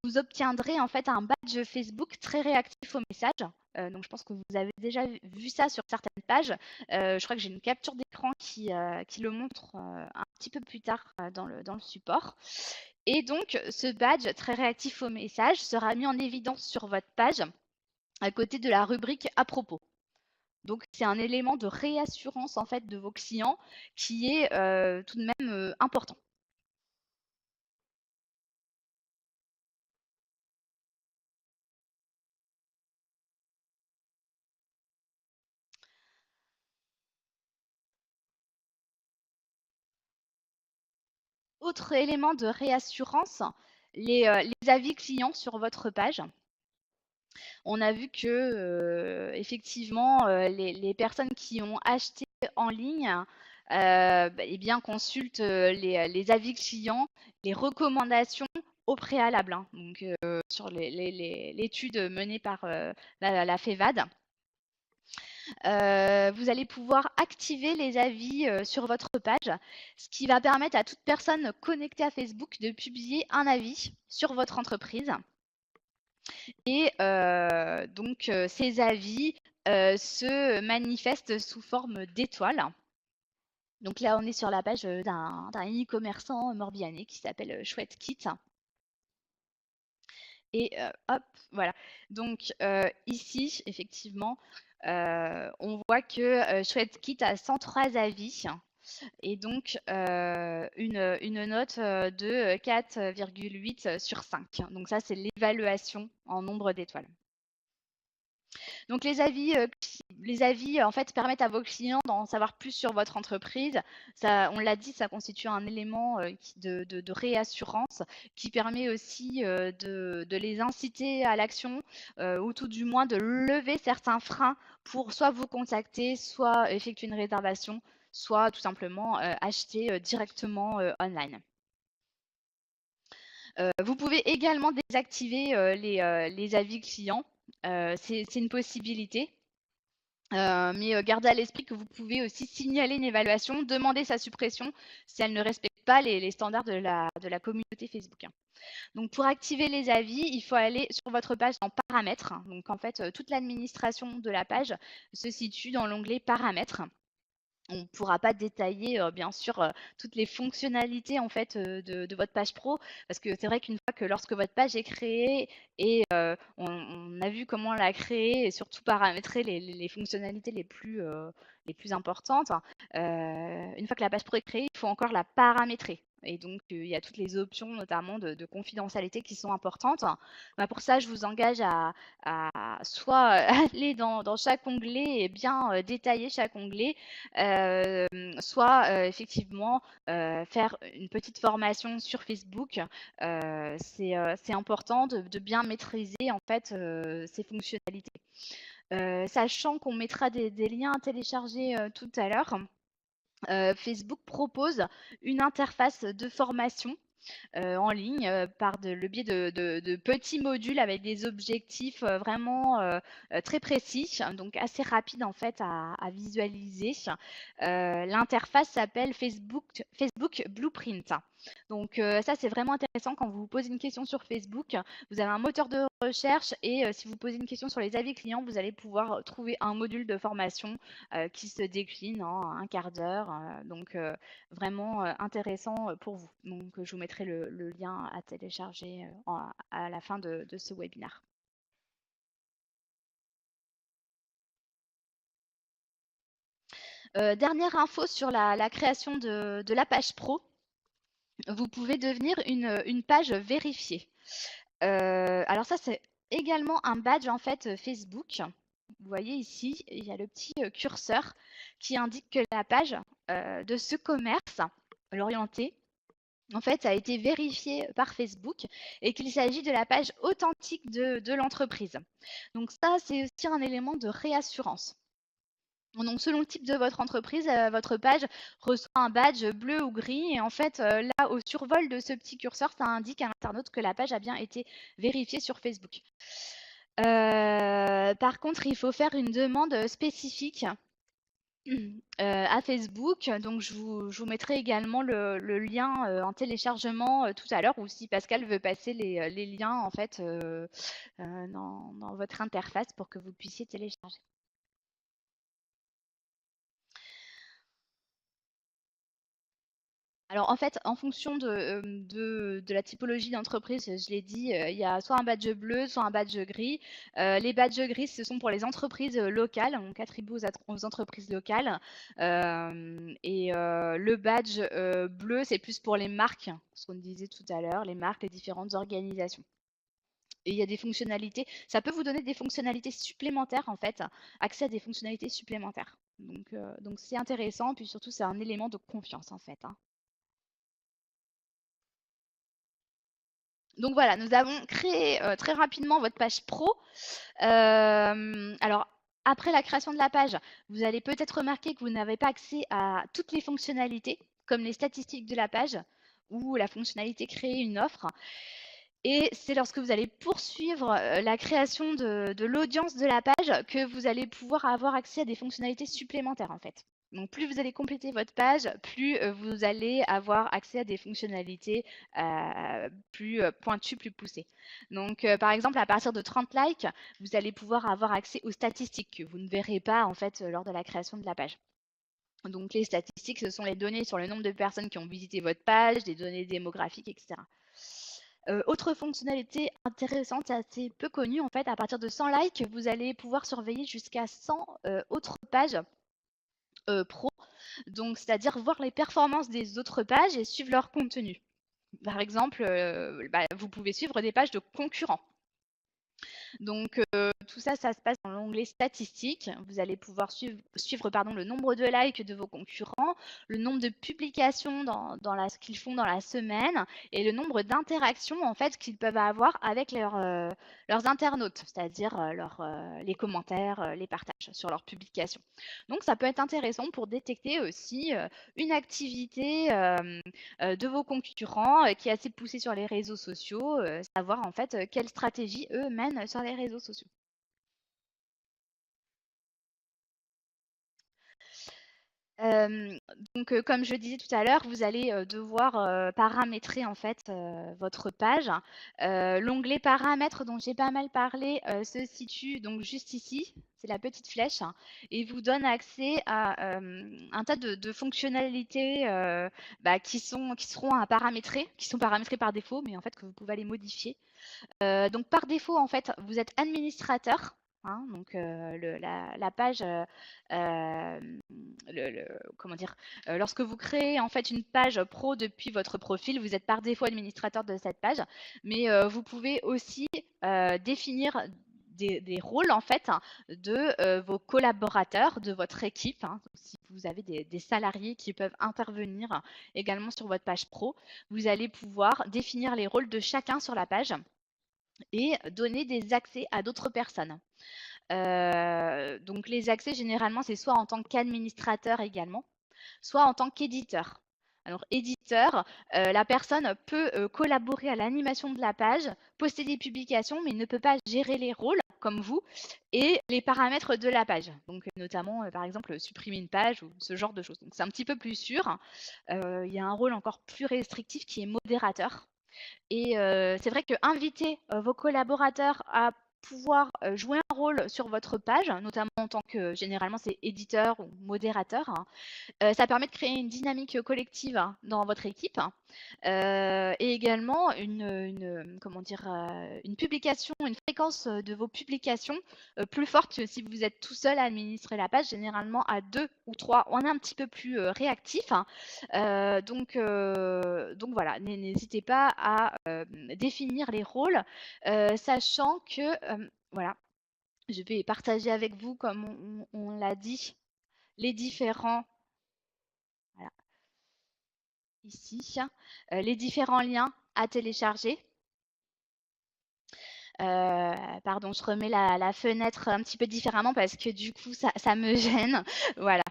vous obtiendrez en fait un badge Facebook très réactif aux messages. Donc je pense que vous avez déjà vu ça sur certaines pages. Je crois que j'ai une capture d'écran qui le montre un petit peu plus tard dans le support. Et donc ce badge très réactif aux messages sera mis en évidence sur votre page à côté de la rubrique à propos. Donc c'est un élément de réassurance en fait de vos clients qui est tout de même important. Autre élément de réassurance, les avis clients sur votre page. on a vu que effectivement, les personnes qui ont acheté en ligne, eh bien, consultent les avis clients, les recommandations au préalable, hein. Donc, sur l'étude menée par la FEVAD. Vous allez pouvoir activer les avis sur votre page, ce qui va permettre à toute personne connectée à Facebook de publier un avis sur votre entreprise. Et donc, ces avis se manifestent sous forme d'étoiles. Donc là, on est sur la page d'un e-commerçant morbihanais qui s'appelle Chouette Kit. Et hop, voilà. Donc ici, effectivement, on voit que Chouette Kit a 103 avis et donc une note de 4,8 sur 5. Donc ça, c'est l'évaluation en nombre d'étoiles. Donc les avis en fait permettent à vos clients d'en savoir plus sur votre entreprise. Ça, on l'a dit, ça constitue un élément de réassurance qui permet aussi de les inciter à l'action ou tout du moins de lever certains freins pour soit vous contacter, soit effectuer une réservation, soit tout simplement acheter directement online. Vous pouvez également désactiver les avis clients. C'est une possibilité. Mais gardez à l'esprit que vous pouvez aussi signaler une évaluation, demander sa suppression si elle ne respecte pas les standards de la communauté Facebook, hein. Donc pour activer les avis, il faut aller sur votre page dans paramètres. Donc en fait, toute l'administration de la page se situe dans l'onglet paramètres. On ne pourra pas détailler bien sûr toutes les fonctionnalités en fait de votre page pro, parce que c'est vrai qu'une fois que lorsque votre page est créée et on a vu comment la créer et surtout paramétrer les fonctionnalités les plus importantes, une fois que la page pro est créée, il faut encore la paramétrer. Et donc, il y a toutes les options, notamment de confidentialité, qui sont importantes. Bah, pour ça, je vous engage à soit aller dans chaque onglet et bien détailler chaque onglet, soit effectivement faire une petite formation sur Facebook. C'est important de bien maîtriser en fait ces fonctionnalités. Sachant qu'on mettra des liens à télécharger tout à l'heure, Facebook propose une interface de formation en ligne par le biais de petits modules avec des objectifs vraiment très précis, donc assez rapides en fait à visualiser. L'interface s'appelle Facebook Blueprint. Donc ça, c'est vraiment intéressant quand vous vous posez une question sur Facebook. Vous avez un moteur de recherche et si vous posez une question sur les avis clients, vous allez pouvoir trouver un module de formation qui se décline en un quart d'heure. Donc vraiment intéressant pour vous. Donc je vous mettrai le lien à télécharger à la fin de ce webinaire. Dernière info sur la création de la page pro. Vous pouvez devenir une page vérifiée. Alors ça, c'est également un badge en fait Facebook. Vous voyez ici, il y a le petit curseur qui indique que la page de ce commerce, l'orienté, en fait, a été vérifiée par Facebook et qu'il s'agit de la page authentique de l'entreprise. Donc ça, c'est aussi un élément de réassurance. Donc, selon le type de votre entreprise, votre page reçoit un badge bleu ou gris. Et en fait, là, au survol de ce petit curseur, ça indique à l'internaute que la page a bien été vérifiée sur Facebook. Par contre, il faut faire une demande spécifique à Facebook. Donc, je vous mettrai également le lien en téléchargement tout à l'heure, ou si Pascal veut passer les liens en fait dans votre interface pour que vous puissiez télécharger. Alors en fait, en fonction de la typologie d'entreprise, je l'ai dit, il y a soit un badge bleu, soit un badge gris. Les badges gris, ce sont pour les entreprises locales, on attribue aux entreprises locales. Et le badge bleu, c'est plus pour les marques, ce qu'on disait tout à l'heure, les marques, les différentes organisations. Et il y a des fonctionnalités, ça peut vous donner des fonctionnalités supplémentaires en fait, accès à des fonctionnalités supplémentaires. Donc c'est intéressant, puis surtout c'est un élément de confiance en fait, hein. Donc voilà, nous avons créé très rapidement votre page pro. Alors, après la création de la page, vous allez peut-être remarquer que vous n'avez pas accès à toutes les fonctionnalités, comme les statistiques de la page ou la fonctionnalité créer une offre. Et c'est lorsque vous allez poursuivre la création de l'audience de la page que vous allez pouvoir avoir accès à des fonctionnalités supplémentaires en fait. Donc plus vous allez compléter votre page, plus vous allez avoir accès à des fonctionnalités plus pointues, plus poussées. Donc par exemple, à partir de 30 likes, vous allez pouvoir avoir accès aux statistiques que vous ne verrez pas en fait lors de la création de la page. Donc les statistiques, ce sont les données sur le nombre de personnes qui ont visité votre page, des données démographiques, etc. Autre fonctionnalité intéressante et assez peu connue, en fait, à partir de 100 likes, vous allez pouvoir surveiller jusqu'à 100 autres pages pro. Donc, c'est-à-dire voir les performances des autres pages et suivre leur contenu. Par exemple, vous pouvez suivre des pages de concurrents. Donc, tout ça, ça se passe dans l'onglet statistiques. Vous allez pouvoir suivre le nombre de likes de vos concurrents, le nombre de publications qu'ils font dans la semaine et le nombre d'interactions en fait qu'ils peuvent avoir avec leurs internautes, c'est-à-dire les commentaires, les partages sur leurs publications. Donc, ça peut être intéressant pour détecter aussi une activité de vos concurrents qui est assez poussée sur les réseaux sociaux, savoir en fait quelle stratégie eux mènent sur les réseaux sociaux. Donc, comme je disais tout à l'heure, vous allez devoir paramétrer en fait votre page. L'onglet paramètres dont j'ai pas mal parlé se situe donc juste ici. C'est la petite flèche et vous donne accès à un tas de fonctionnalités qui seront à paramétrer, qui sont paramétrées par défaut, mais en fait que vous pouvez aller modifier. Donc par défaut, en fait, vous êtes administrateur. Hein, donc la page, comment dire, lorsque vous créez en fait une page pro depuis votre profil, vous êtes par défaut administrateur de cette page, mais vous pouvez aussi définir des rôles en fait de vos collaborateurs, de votre équipe. Hein, si vous avez des salariés qui peuvent intervenir également sur votre page pro, vous allez pouvoir définir les rôles de chacun sur la page et donner des accès à d'autres personnes. Donc les accès, généralement, c'est soit en tant qu'administrateur également, soit en tant qu'éditeur. Alors, éditeur, la personne peut collaborer à l'animation de la page, poster des publications, mais ne peut pas gérer les rôles comme vous et les paramètres de la page. Donc, notamment, par exemple, supprimer une page ou ce genre de choses. Donc, c'est un petit peu plus sûr. Il y a un rôle encore plus restrictif qui est modérateur. Et c'est vrai qu'inviter vos collaborateurs à pouvoir jouer un rôle sur votre page, notamment en tant que, généralement, c'est éditeur ou modérateur, hein, ça permet de créer une dynamique collective dans votre équipe et également comment dire, une publication, une fréquence de vos publications plus forte que si vous êtes tout seul à administrer la page. Généralement, à 2 ou 3, on est un petit peu plus réactif. Hein. Donc voilà, n'hésitez pas à définir les rôles, sachant que, voilà, je vais partager avec vous, comme on l'a dit, les différents, voilà, ici, les différents liens à télécharger. Pardon, je remets la fenêtre un petit peu différemment parce que du coup, ça me gêne. Voilà.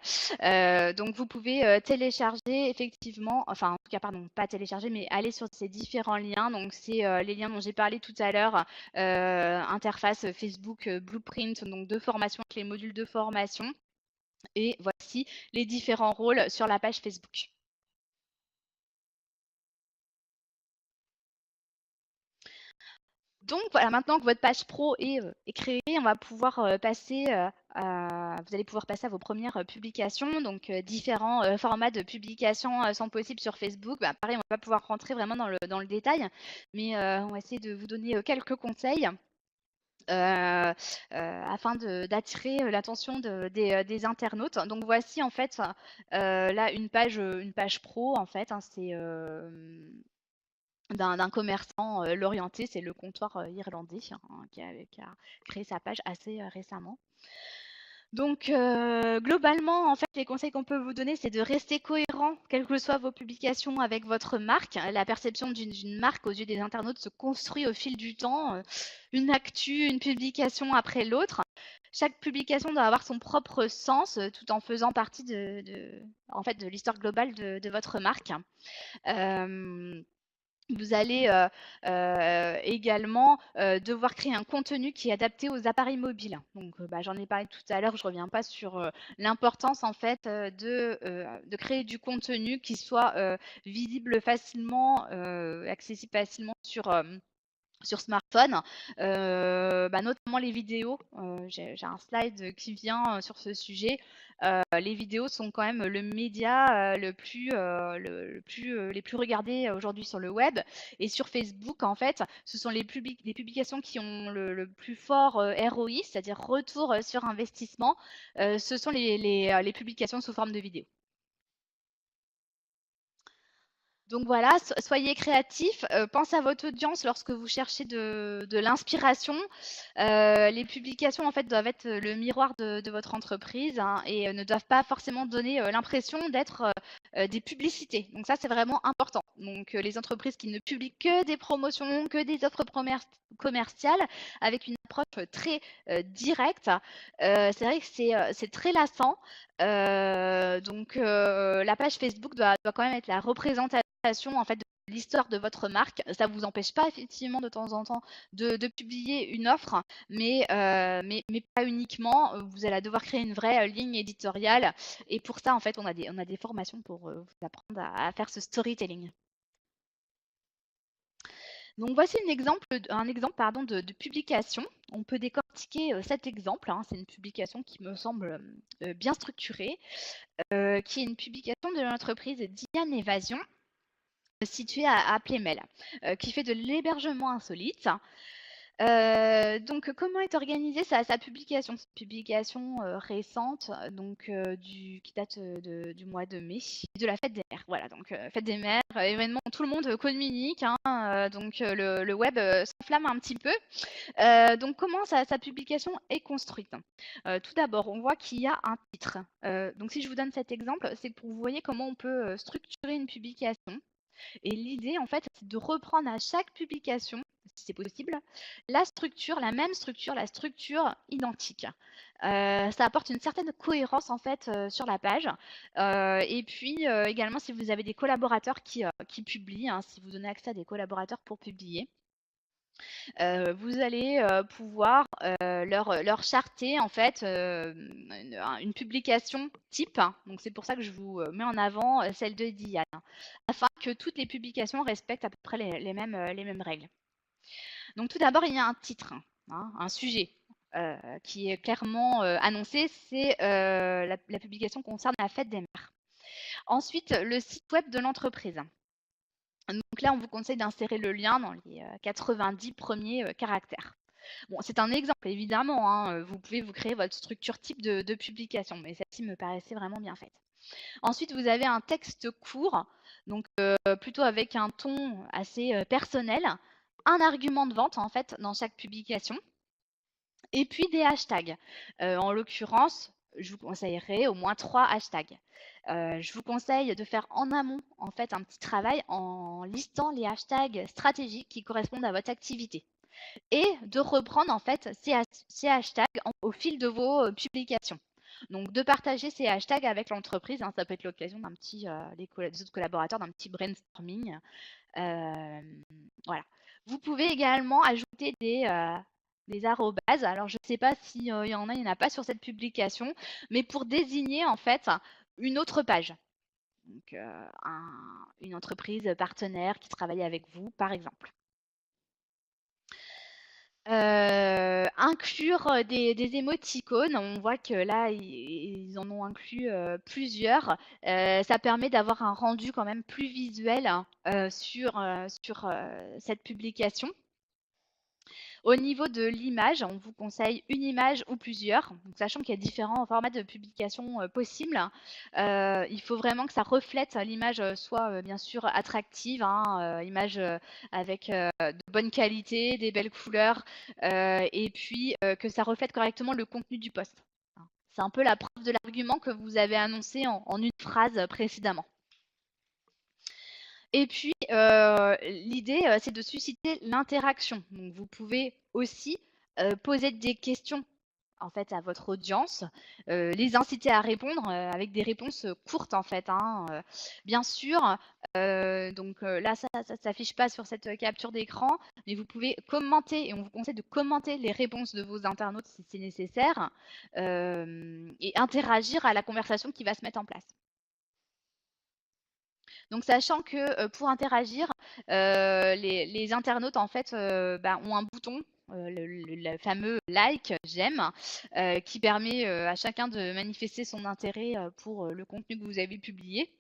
Donc, vous pouvez télécharger effectivement, enfin, en tout cas, pardon, pas télécharger, mais aller sur ces différents liens. Donc, c'est les liens dont j'ai parlé tout à l'heure, interface Facebook Blueprint, donc de formation avec les modules de formation. Et voici les différents rôles sur la page Facebook. Donc voilà, maintenant que votre page pro est créée, on va pouvoir passer vous allez pouvoir passer à vos premières publications. Donc différents formats de publication sont possibles sur Facebook. Bah, pareil, on va pas pouvoir rentrer vraiment dans le détail, mais on va essayer de vous donner quelques conseils. Afin d'attirer l'attention des internautes. Donc voici en fait là une page pro en fait. Hein, c'est d'un commerçant l'orienté, c'est le comptoir irlandais hein, qui a créé sa page assez récemment. Donc, globalement, en fait, les conseils qu'on peut vous donner, c'est de rester cohérent, quelles que soient vos publications avec votre marque. La perception d'une marque aux yeux des internautes se construit au fil du temps, une actu, une publication après l'autre. Chaque publication doit avoir son propre sens, tout en faisant partie en fait, de l'histoire globale de votre marque. Vous allez également devoir créer un contenu qui est adapté aux appareils mobiles. Donc, j'en ai parlé tout à l'heure, je ne reviens pas sur l'importance en fait de créer du contenu qui soit visible facilement, accessible facilement sur smartphone, notamment les vidéos. J'ai un slide qui vient sur ce sujet. Les vidéos sont quand même le média les plus regardés aujourd'hui sur le web. Et sur Facebook, en fait, ce sont les publications qui ont le plus fort ROI, c'est-à-dire retour sur investissement. Ce sont les publications sous forme de vidéo. Donc voilà, soyez créatifs, pensez à votre audience lorsque vous cherchez de l'inspiration. Les publications en fait doivent être le miroir de votre entreprise, hein, et ne doivent pas forcément donner l'impression d'être des publicités. Donc ça c'est vraiment important. Donc les entreprises qui ne publient que des promotions, que des offres commerciales avec une approche très directe, c'est vrai que c'est très lassant. Donc la page Facebook doit quand même être la représentation en fait de l'histoire de votre marque. Ça ne vous empêche pas effectivement de temps en temps de publier une offre, mais pas uniquement. Vous allez devoir créer une vraie ligne éditoriale. Et pour ça, en fait, on a des formations pour vous apprendre à faire ce storytelling. Donc voici un exemple de publication. On peut décortiquer cet exemple, hein. C'est une publication qui me semble bien structurée, qui est une publication de l'entreprise Diane Évasion, située à Plémel, qui fait de l'hébergement insolite. Donc, comment est organisée sa publication? C'est une publication récente, donc qui date du mois de mai, de la Fête des Mères. Voilà, donc Fête des Mères, événement où tout le monde communique, hein, donc le web s'enflamme un petit peu. Donc, comment sa publication est construite? Tout d'abord, on voit qu'il y a un titre. Donc, si je vous donne cet exemple, c'est pour que vous voyez comment on peut structurer une publication. Et l'idée, en fait, c'est de reprendre à chaque publication, si c'est possible, la même structure, la structure identique. Ça apporte une certaine cohérence, en fait, sur la page. Et puis, également, si vous avez des collaborateurs qui publient, hein, si vous donnez accès à des collaborateurs pour publier, vous allez pouvoir leur charter en fait une publication type. Donc c'est pour ça que je vous mets en avant celle de Diane, afin que toutes les publications respectent à peu près les mêmes règles. Donc tout d'abord, il y a un titre, hein, un sujet. Qui est clairement annoncé, c'est la publication concerne la fête des mères. Ensuite, le site web de l'entreprise. Donc là, on vous conseille d'insérer le lien dans les 90 premiers caractères. Bon, c'est un exemple, évidemment, hein, vous pouvez vous créer votre structure type de publication, mais celle-ci me paraissait vraiment bien faite. Ensuite, vous avez un texte court, donc plutôt avec un ton assez personnel, un argument de vente, en fait, dans chaque publication, et puis des hashtags. En l'occurrence, je vous conseillerais au moins 3 hashtags. Je vous conseille de faire en amont en fait un petit travail en listant les hashtags stratégiques qui correspondent à votre activité et de reprendre en fait ces hashtags au fil de vos publications. Donc de partager ces hashtags avec l'entreprise, hein, ça peut être l'occasion d'un petit, les autres collaborateurs d'un petit brainstorming. Voilà. Vous pouvez également ajouter des arrobases. Alors, je ne sais pas s'il y en a, il n'y en a pas sur cette publication, mais pour désigner en fait une autre page. Donc, une entreprise partenaire qui travaille avec vous, par exemple. Inclure des émoticônes, on voit que là, ils en ont inclus plusieurs. Ça permet d'avoir un rendu quand même plus visuel sur cette publication. Au niveau de l'image, on vous conseille une image ou plusieurs, donc, sachant qu'il y a différents formats de publication possibles. Il faut vraiment que ça reflète l'image soit bien sûr attractive, hein, image avec de bonne qualité, des belles couleurs, et puis que ça reflète correctement le contenu du post. C'est un peu la preuve de l'argument que vous avez annoncé en une phrase précédemment. Et puis, l'idée, c'est de susciter l'interaction. Donc, vous pouvez aussi poser des questions en fait à votre audience, les inciter à répondre avec des réponses courtes en fait, hein. Bien sûr, donc là ça s'affiche pas sur cette capture d'écran, mais vous pouvez commenter et on vous conseille de commenter les réponses de vos internautes si c'est nécessaire et interagir à la conversation qui va se mettre en place. Donc, sachant que pour interagir, les internautes en fait ont un bouton, le fameux like, j'aime, qui permet à chacun de manifester son intérêt pour le contenu que vous avez publié.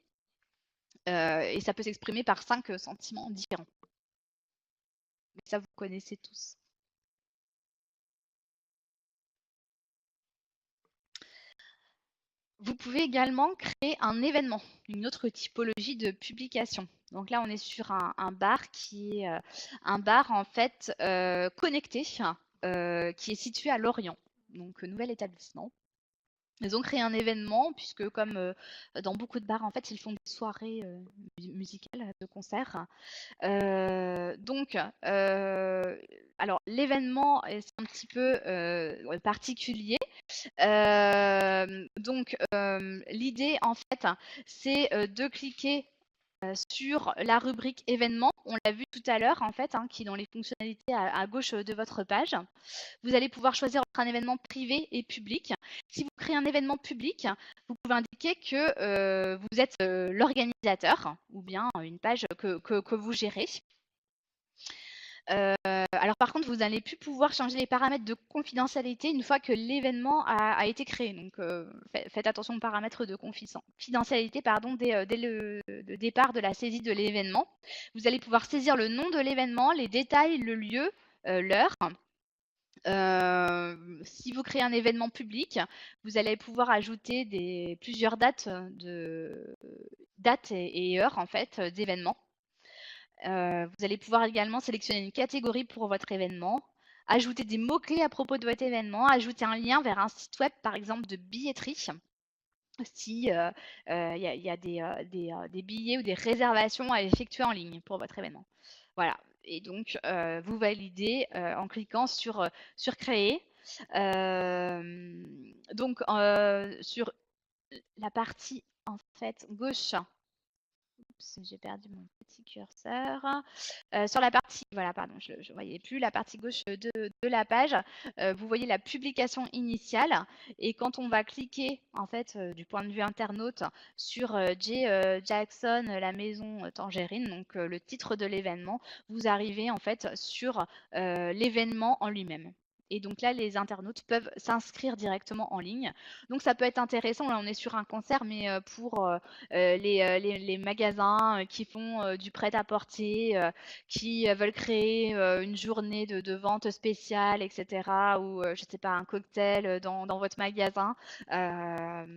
Et ça peut s'exprimer par 5 sentiments différents. Mais ça, vous connaissez tous. Vous pouvez également créer un événement, une autre typologie de publication. Donc là, on est sur un bar qui est un bar en fait connecté, qui est situé à Lorient, donc nouvel établissement. Ils ont créé un événement puisque comme dans beaucoup de bars en fait, ils font des soirées musicales, de concerts. Donc, alors l'événement est un petit peu particulier. Donc, l'idée, en fait, c'est de cliquer sur la rubrique événements. On l'a vu tout à l'heure, en fait, hein, qui est dans les fonctionnalités à gauche de votre page. Vous allez pouvoir choisir entre un événement privé et public. Si vous créez un événement public, vous pouvez indiquer que vous êtes l'organisateur ou bien une page que vous gérez. Alors par contre, vous n'allez plus pouvoir changer les paramètres de confidentialité une fois que l'événement a été créé. Donc faites attention aux paramètres de confidentialité dès le départ de la saisie de l'événement. Vous allez pouvoir saisir le nom de l'événement, les détails, le lieu, l'heure. Si vous créez un événement public, vous allez pouvoir ajouter plusieurs dates et heures en fait d'événements. Vous allez pouvoir également sélectionner une catégorie pour votre événement, ajouter des mots-clés à propos de votre événement, ajouter un lien vers un site web, par exemple, de billetterie, si y a des billets ou des réservations à effectuer en ligne pour votre événement. Voilà. Et donc, vous validez en cliquant sur créer. Donc, sur la partie en fait gauche, j'ai perdu mon petit curseur. Sur la partie, voilà, pardon, je ne voyais plus, la partie gauche de la page, vous voyez la publication initiale. Et quand on va cliquer, en fait, du point de vue internaute, sur J. Jackson, la maison Tangerine, donc le titre de l'événement, vous arrivez en fait sur l'événement en lui-même. Et donc là, les internautes peuvent s'inscrire directement en ligne. Donc ça peut être intéressant. Là, on est sur un concert, mais pour les magasins qui font du prêt-à-porter, qui veulent créer une journée de vente spéciale, etc. Ou, je ne sais pas, un cocktail dans votre magasin. Enfin,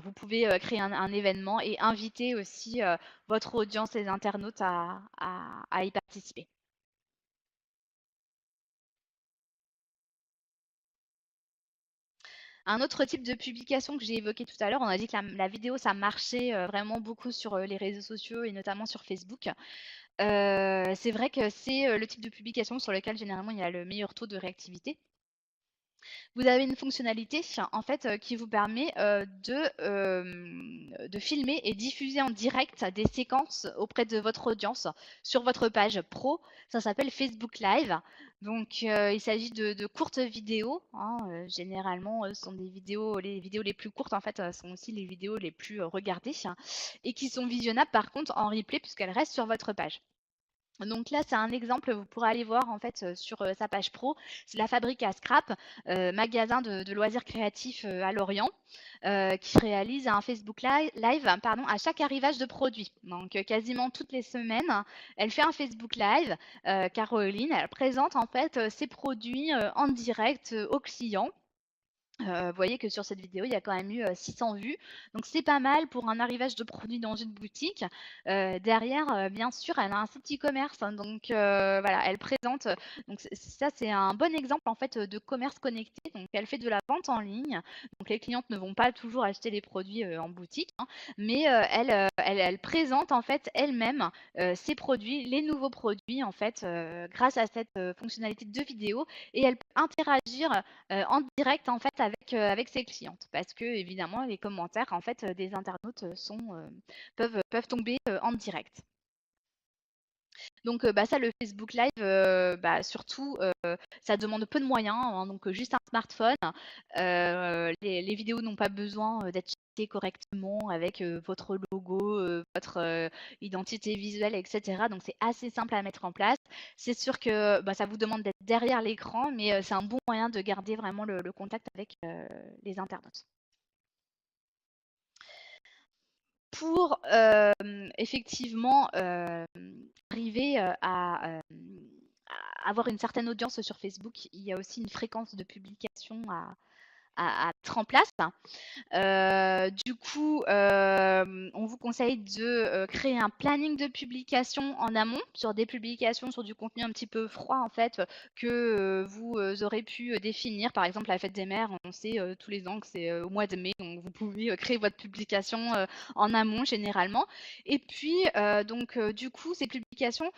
vous pouvez créer un événement et inviter aussi votre audience, les internautes, à y participer. Un autre type de publication que j'ai évoqué tout à l'heure, on a dit que la vidéo, ça marchait vraiment beaucoup sur les réseaux sociaux et notamment sur Facebook. C'est vrai que c'est le type de publication sur lequel généralement il y a le meilleur taux de réactivité. Vous avez une fonctionnalité en fait qui vous permet de filmer et diffuser en direct des séquences auprès de votre audience sur votre page pro. Ça s'appelle Facebook Live. Donc il s'agit de courtes vidéos, hein. Généralement, ce sont les vidéos les plus courtes en fait sont aussi les vidéos les plus regardées, hein, et qui sont visionnables par contre en replay puisqu'elles restent sur votre page. Donc là, c'est un exemple, vous pourrez aller voir en fait sur sa page pro. C'est la Fabrique à Scrap, magasin de loisirs créatifs à Lorient, qui réalise un Facebook Live à chaque arrivage de produits. Donc quasiment toutes les semaines, elle fait un Facebook Live. Caroline, elle présente en fait ses produits en direct aux clients. Vous voyez que sur cette vidéo, il y a quand même eu 600 vues. Donc c'est pas mal pour un arrivage de produits dans une boutique. Derrière, bien sûr, elle a un site e-commerce. Hein, donc voilà, elle présente. Donc ça, c'est un bon exemple en fait de commerce connecté. Donc elle fait de la vente en ligne. Donc les clientes ne vont pas toujours acheter les produits en boutique, hein, mais elle présente en fait elle-même ses produits, les nouveaux produits en fait, grâce à cette fonctionnalité de vidéo. Et elle peut interagir en direct en fait avec ses clientes parce que évidemment les commentaires en fait des internautes peuvent tomber en direct. Donc bah, ça le Facebook Live bah, surtout ça demande peu de moyens, hein, donc juste un smartphone. Les vidéos n'ont pas besoin d'être checkées correctement avec votre logo, votre identité visuelle, etc. Donc c'est assez simple à mettre en place. C'est sûr que bah, ça vous demande d'être derrière l'écran, mais c'est un bon moyen de garder vraiment le contact avec les internautes. Pour effectivement arriver à avoir une certaine audience sur Facebook, il y a aussi une fréquence de publication à mettre en place. Du coup, on vous conseille de créer un planning de publication en amont sur des publications sur du contenu un petit peu froid en fait que vous aurez pu définir. Par exemple, la fête des mères, on sait tous les ans que c'est au mois de mai, donc vous pouvez créer votre publication en amont généralement. Et puis, donc, du coup, ces publications,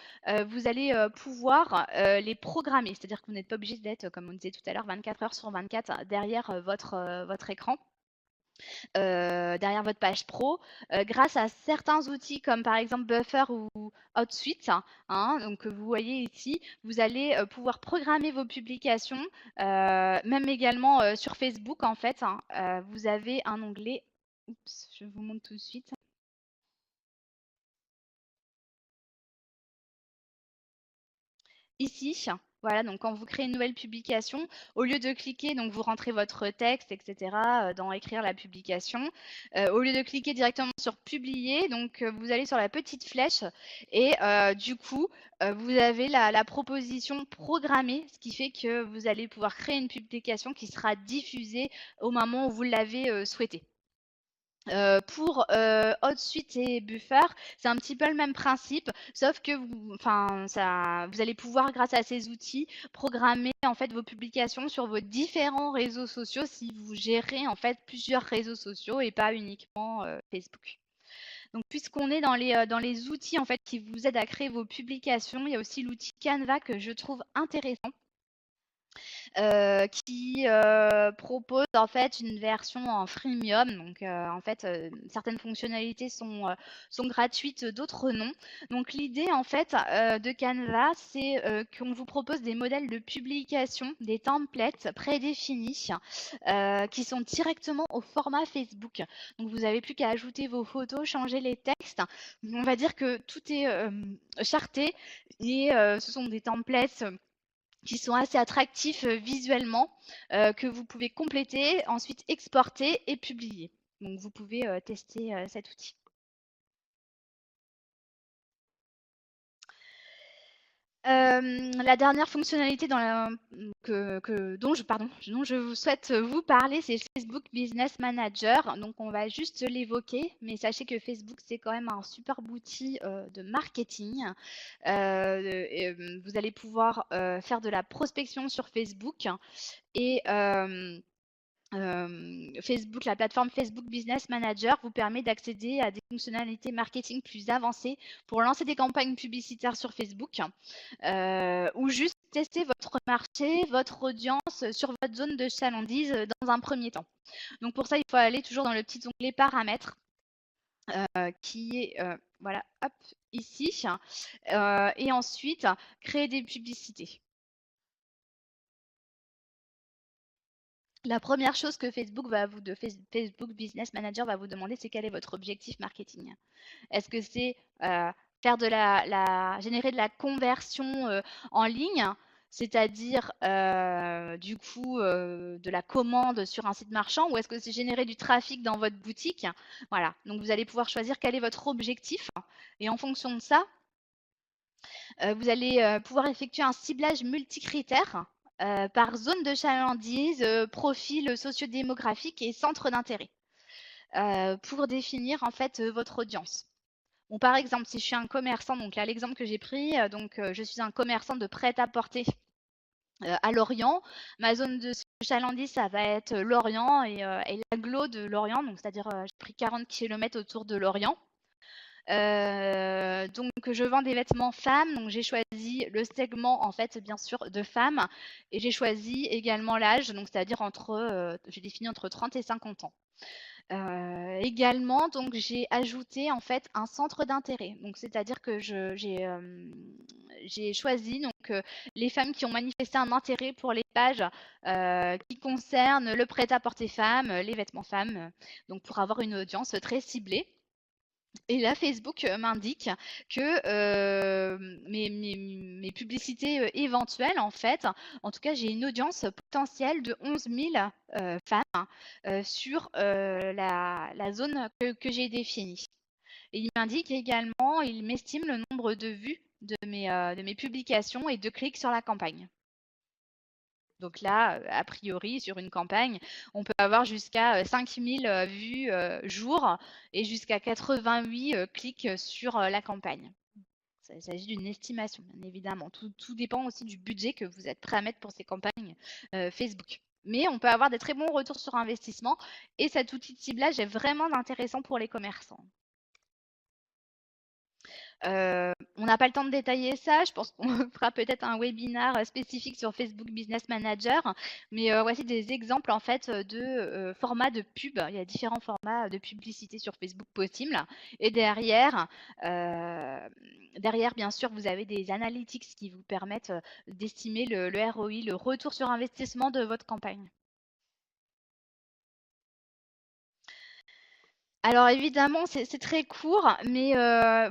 vous allez pouvoir les programmer, c'est-à-dire que vous n'êtes pas obligé d'être, comme on disait tout à l'heure, 24 heures sur 24 derrière votre écran. Derrière votre page pro, grâce à certains outils comme par exemple Buffer ou HotSuite. Hein, donc vous voyez ici, vous allez pouvoir programmer vos publications, même également sur Facebook en fait. Hein, vous avez un onglet. Oups, je vous montre tout de suite. Ici, voilà, donc quand vous créez une nouvelle publication, au lieu de cliquer, donc vous rentrez votre texte, etc., dans écrire la publication, au lieu de cliquer directement sur publier, donc vous allez sur la petite flèche et du coup, vous avez la proposition programmée, ce qui fait que vous allez pouvoir créer une publication qui sera diffusée au moment où vous l'avez souhaité. Pour HotSuite et Buffer, c'est un petit peu le même principe, sauf que vous allez pouvoir, grâce à ces outils, programmer en fait vos publications sur vos différents réseaux sociaux si vous gérez en fait plusieurs réseaux sociaux et pas uniquement Facebook. Donc, puisqu'on est dans les outils en fait qui vous aident à créer vos publications, il y a aussi l'outil Canva que je trouve intéressant. Qui propose en fait une version en freemium. Donc en fait, certaines fonctionnalités sont gratuites, d'autres non. Donc l'idée en fait de Canva, c'est qu'on vous propose des modèles de publication, des templates prédéfinis qui sont directement au format Facebook. Donc vous n'avez plus qu'à ajouter vos photos, changer les textes. On va dire que tout est charté et ce sont des templates qui sont assez attractifs visuellement, que vous pouvez compléter, ensuite exporter et publier. Donc vous pouvez tester cet outil. La dernière fonctionnalité dont je souhaite vous parler, c'est Facebook Business Manager. Donc, on va juste l'évoquer, mais sachez que Facebook, c'est quand même un superbe outil de marketing. Vous allez pouvoir faire de la prospection sur Facebook et Facebook, la plateforme Facebook Business Manager vous permet d'accéder à des fonctionnalités marketing plus avancées pour lancer des campagnes publicitaires sur Facebook ou juste tester votre marché, votre audience sur votre zone de chalandise dans un premier temps. Donc pour ça, il faut aller toujours dans le petit onglet paramètres qui est voilà, hop, ici. Et ensuite, créer des publicités. La première chose que Facebook Facebook Business Manager va vous demander, c'est quel est votre objectif marketing. Est-ce que c'est faire générer de la conversion en ligne, c'est-à-dire du coup de la commande sur un site marchand, ou est-ce que c'est générer du trafic dans votre boutique? Voilà, donc vous allez pouvoir choisir quel est votre objectif et en fonction de ça, vous allez pouvoir effectuer un ciblage multicritère par zone de chalandise, profil sociodémographique et centre d'intérêt, pour définir en fait votre audience. Bon, par exemple, si je suis un commerçant, donc là l'exemple que j'ai pris, je suis un commerçant de prêt-à-porter à Lorient. Ma zone de chalandise, ça va être Lorient et l'agglo de Lorient, donc c'est-à-dire j'ai pris 40 km autour de Lorient. Donc je vends des vêtements femmes, donc j'ai choisi le segment en fait bien sûr de femmes et j'ai choisi également l'âge, donc c'est-à-dire j'ai défini entre 30 et 50 ans. Également, donc j'ai ajouté en fait un centre d'intérêt. Donc c'est-à-dire que j'ai choisi donc les femmes qui ont manifesté un intérêt pour les pages qui concernent le prêt-à-porter femme, les vêtements femmes, donc pour avoir une audience très ciblée. Et là, Facebook m'indique que mes publicités éventuelles, en fait, en tout cas, j'ai une audience potentielle de 11 000 femmes sur la zone que j'ai définie. Et il m'indique également, il m'estime le nombre de vues de mes publications et de clics sur la campagne. Donc là, a priori, sur une campagne, on peut avoir jusqu'à 5000 vues jour et jusqu'à 88 clics sur la campagne. Il s'agit d'une estimation, bien évidemment. Tout dépend aussi du budget que vous êtes prêt à mettre pour ces campagnes Facebook. Mais on peut avoir des très bons retours sur investissement et cet outil de ciblage est vraiment intéressant pour les commerçants. On n'a pas le temps de détailler ça. Je pense qu'on fera peut-être un webinaire spécifique sur Facebook Business Manager. Mais voici des exemples en fait de formats de pub. Il y a différents formats de publicité sur Facebook possibles. Et derrière, bien sûr, vous avez des analytics qui vous permettent d'estimer le ROI, le retour sur investissement de votre campagne. Alors évidemment, c'est très court, mais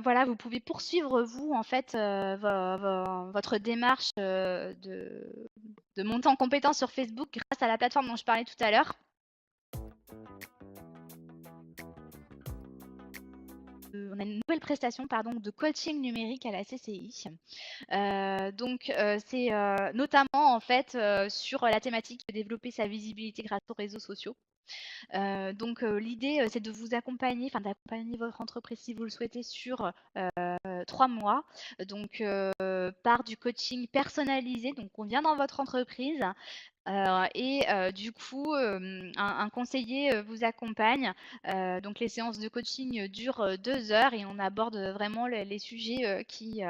voilà, vous pouvez poursuivre vous en fait votre démarche de monter en compétence sur Facebook grâce à la plateforme dont je parlais tout à l'heure. On a une nouvelle prestation de coaching numérique à la CCI. C'est notamment en fait sur la thématique de développer sa visibilité grâce aux réseaux sociaux. L'idée, c'est de vous accompagner, d'accompagner votre entreprise si vous le souhaitez sur 3 mois. Donc, par du coaching personnalisé. Donc, on vient dans votre entreprise du coup, un conseiller vous accompagne. Donc, les séances de coaching durent 2 heures et on aborde vraiment les sujets qui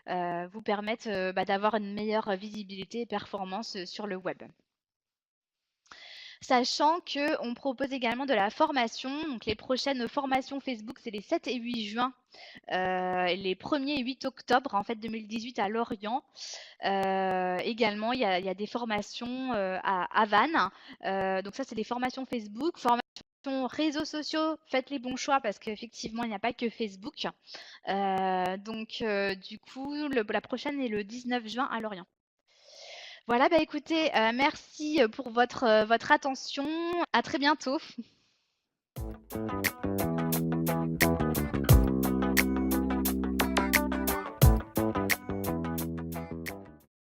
vous permettent d'avoir une meilleure visibilité et performance sur le web. Sachant qu'on propose également de la formation. Donc, les prochaines formations Facebook, c'est les 7 et 8 juin. Les 1er et 8 octobre en fait 2018 à Lorient. Également, il y a des formations à Vannes. Donc ça, c'est des formations Facebook, formations réseaux sociaux. Faites les bons choix parce qu'effectivement, il n'y a pas que Facebook. Du coup, la prochaine est le 19 juin à Lorient. Voilà, écoutez, merci pour votre attention. À très bientôt.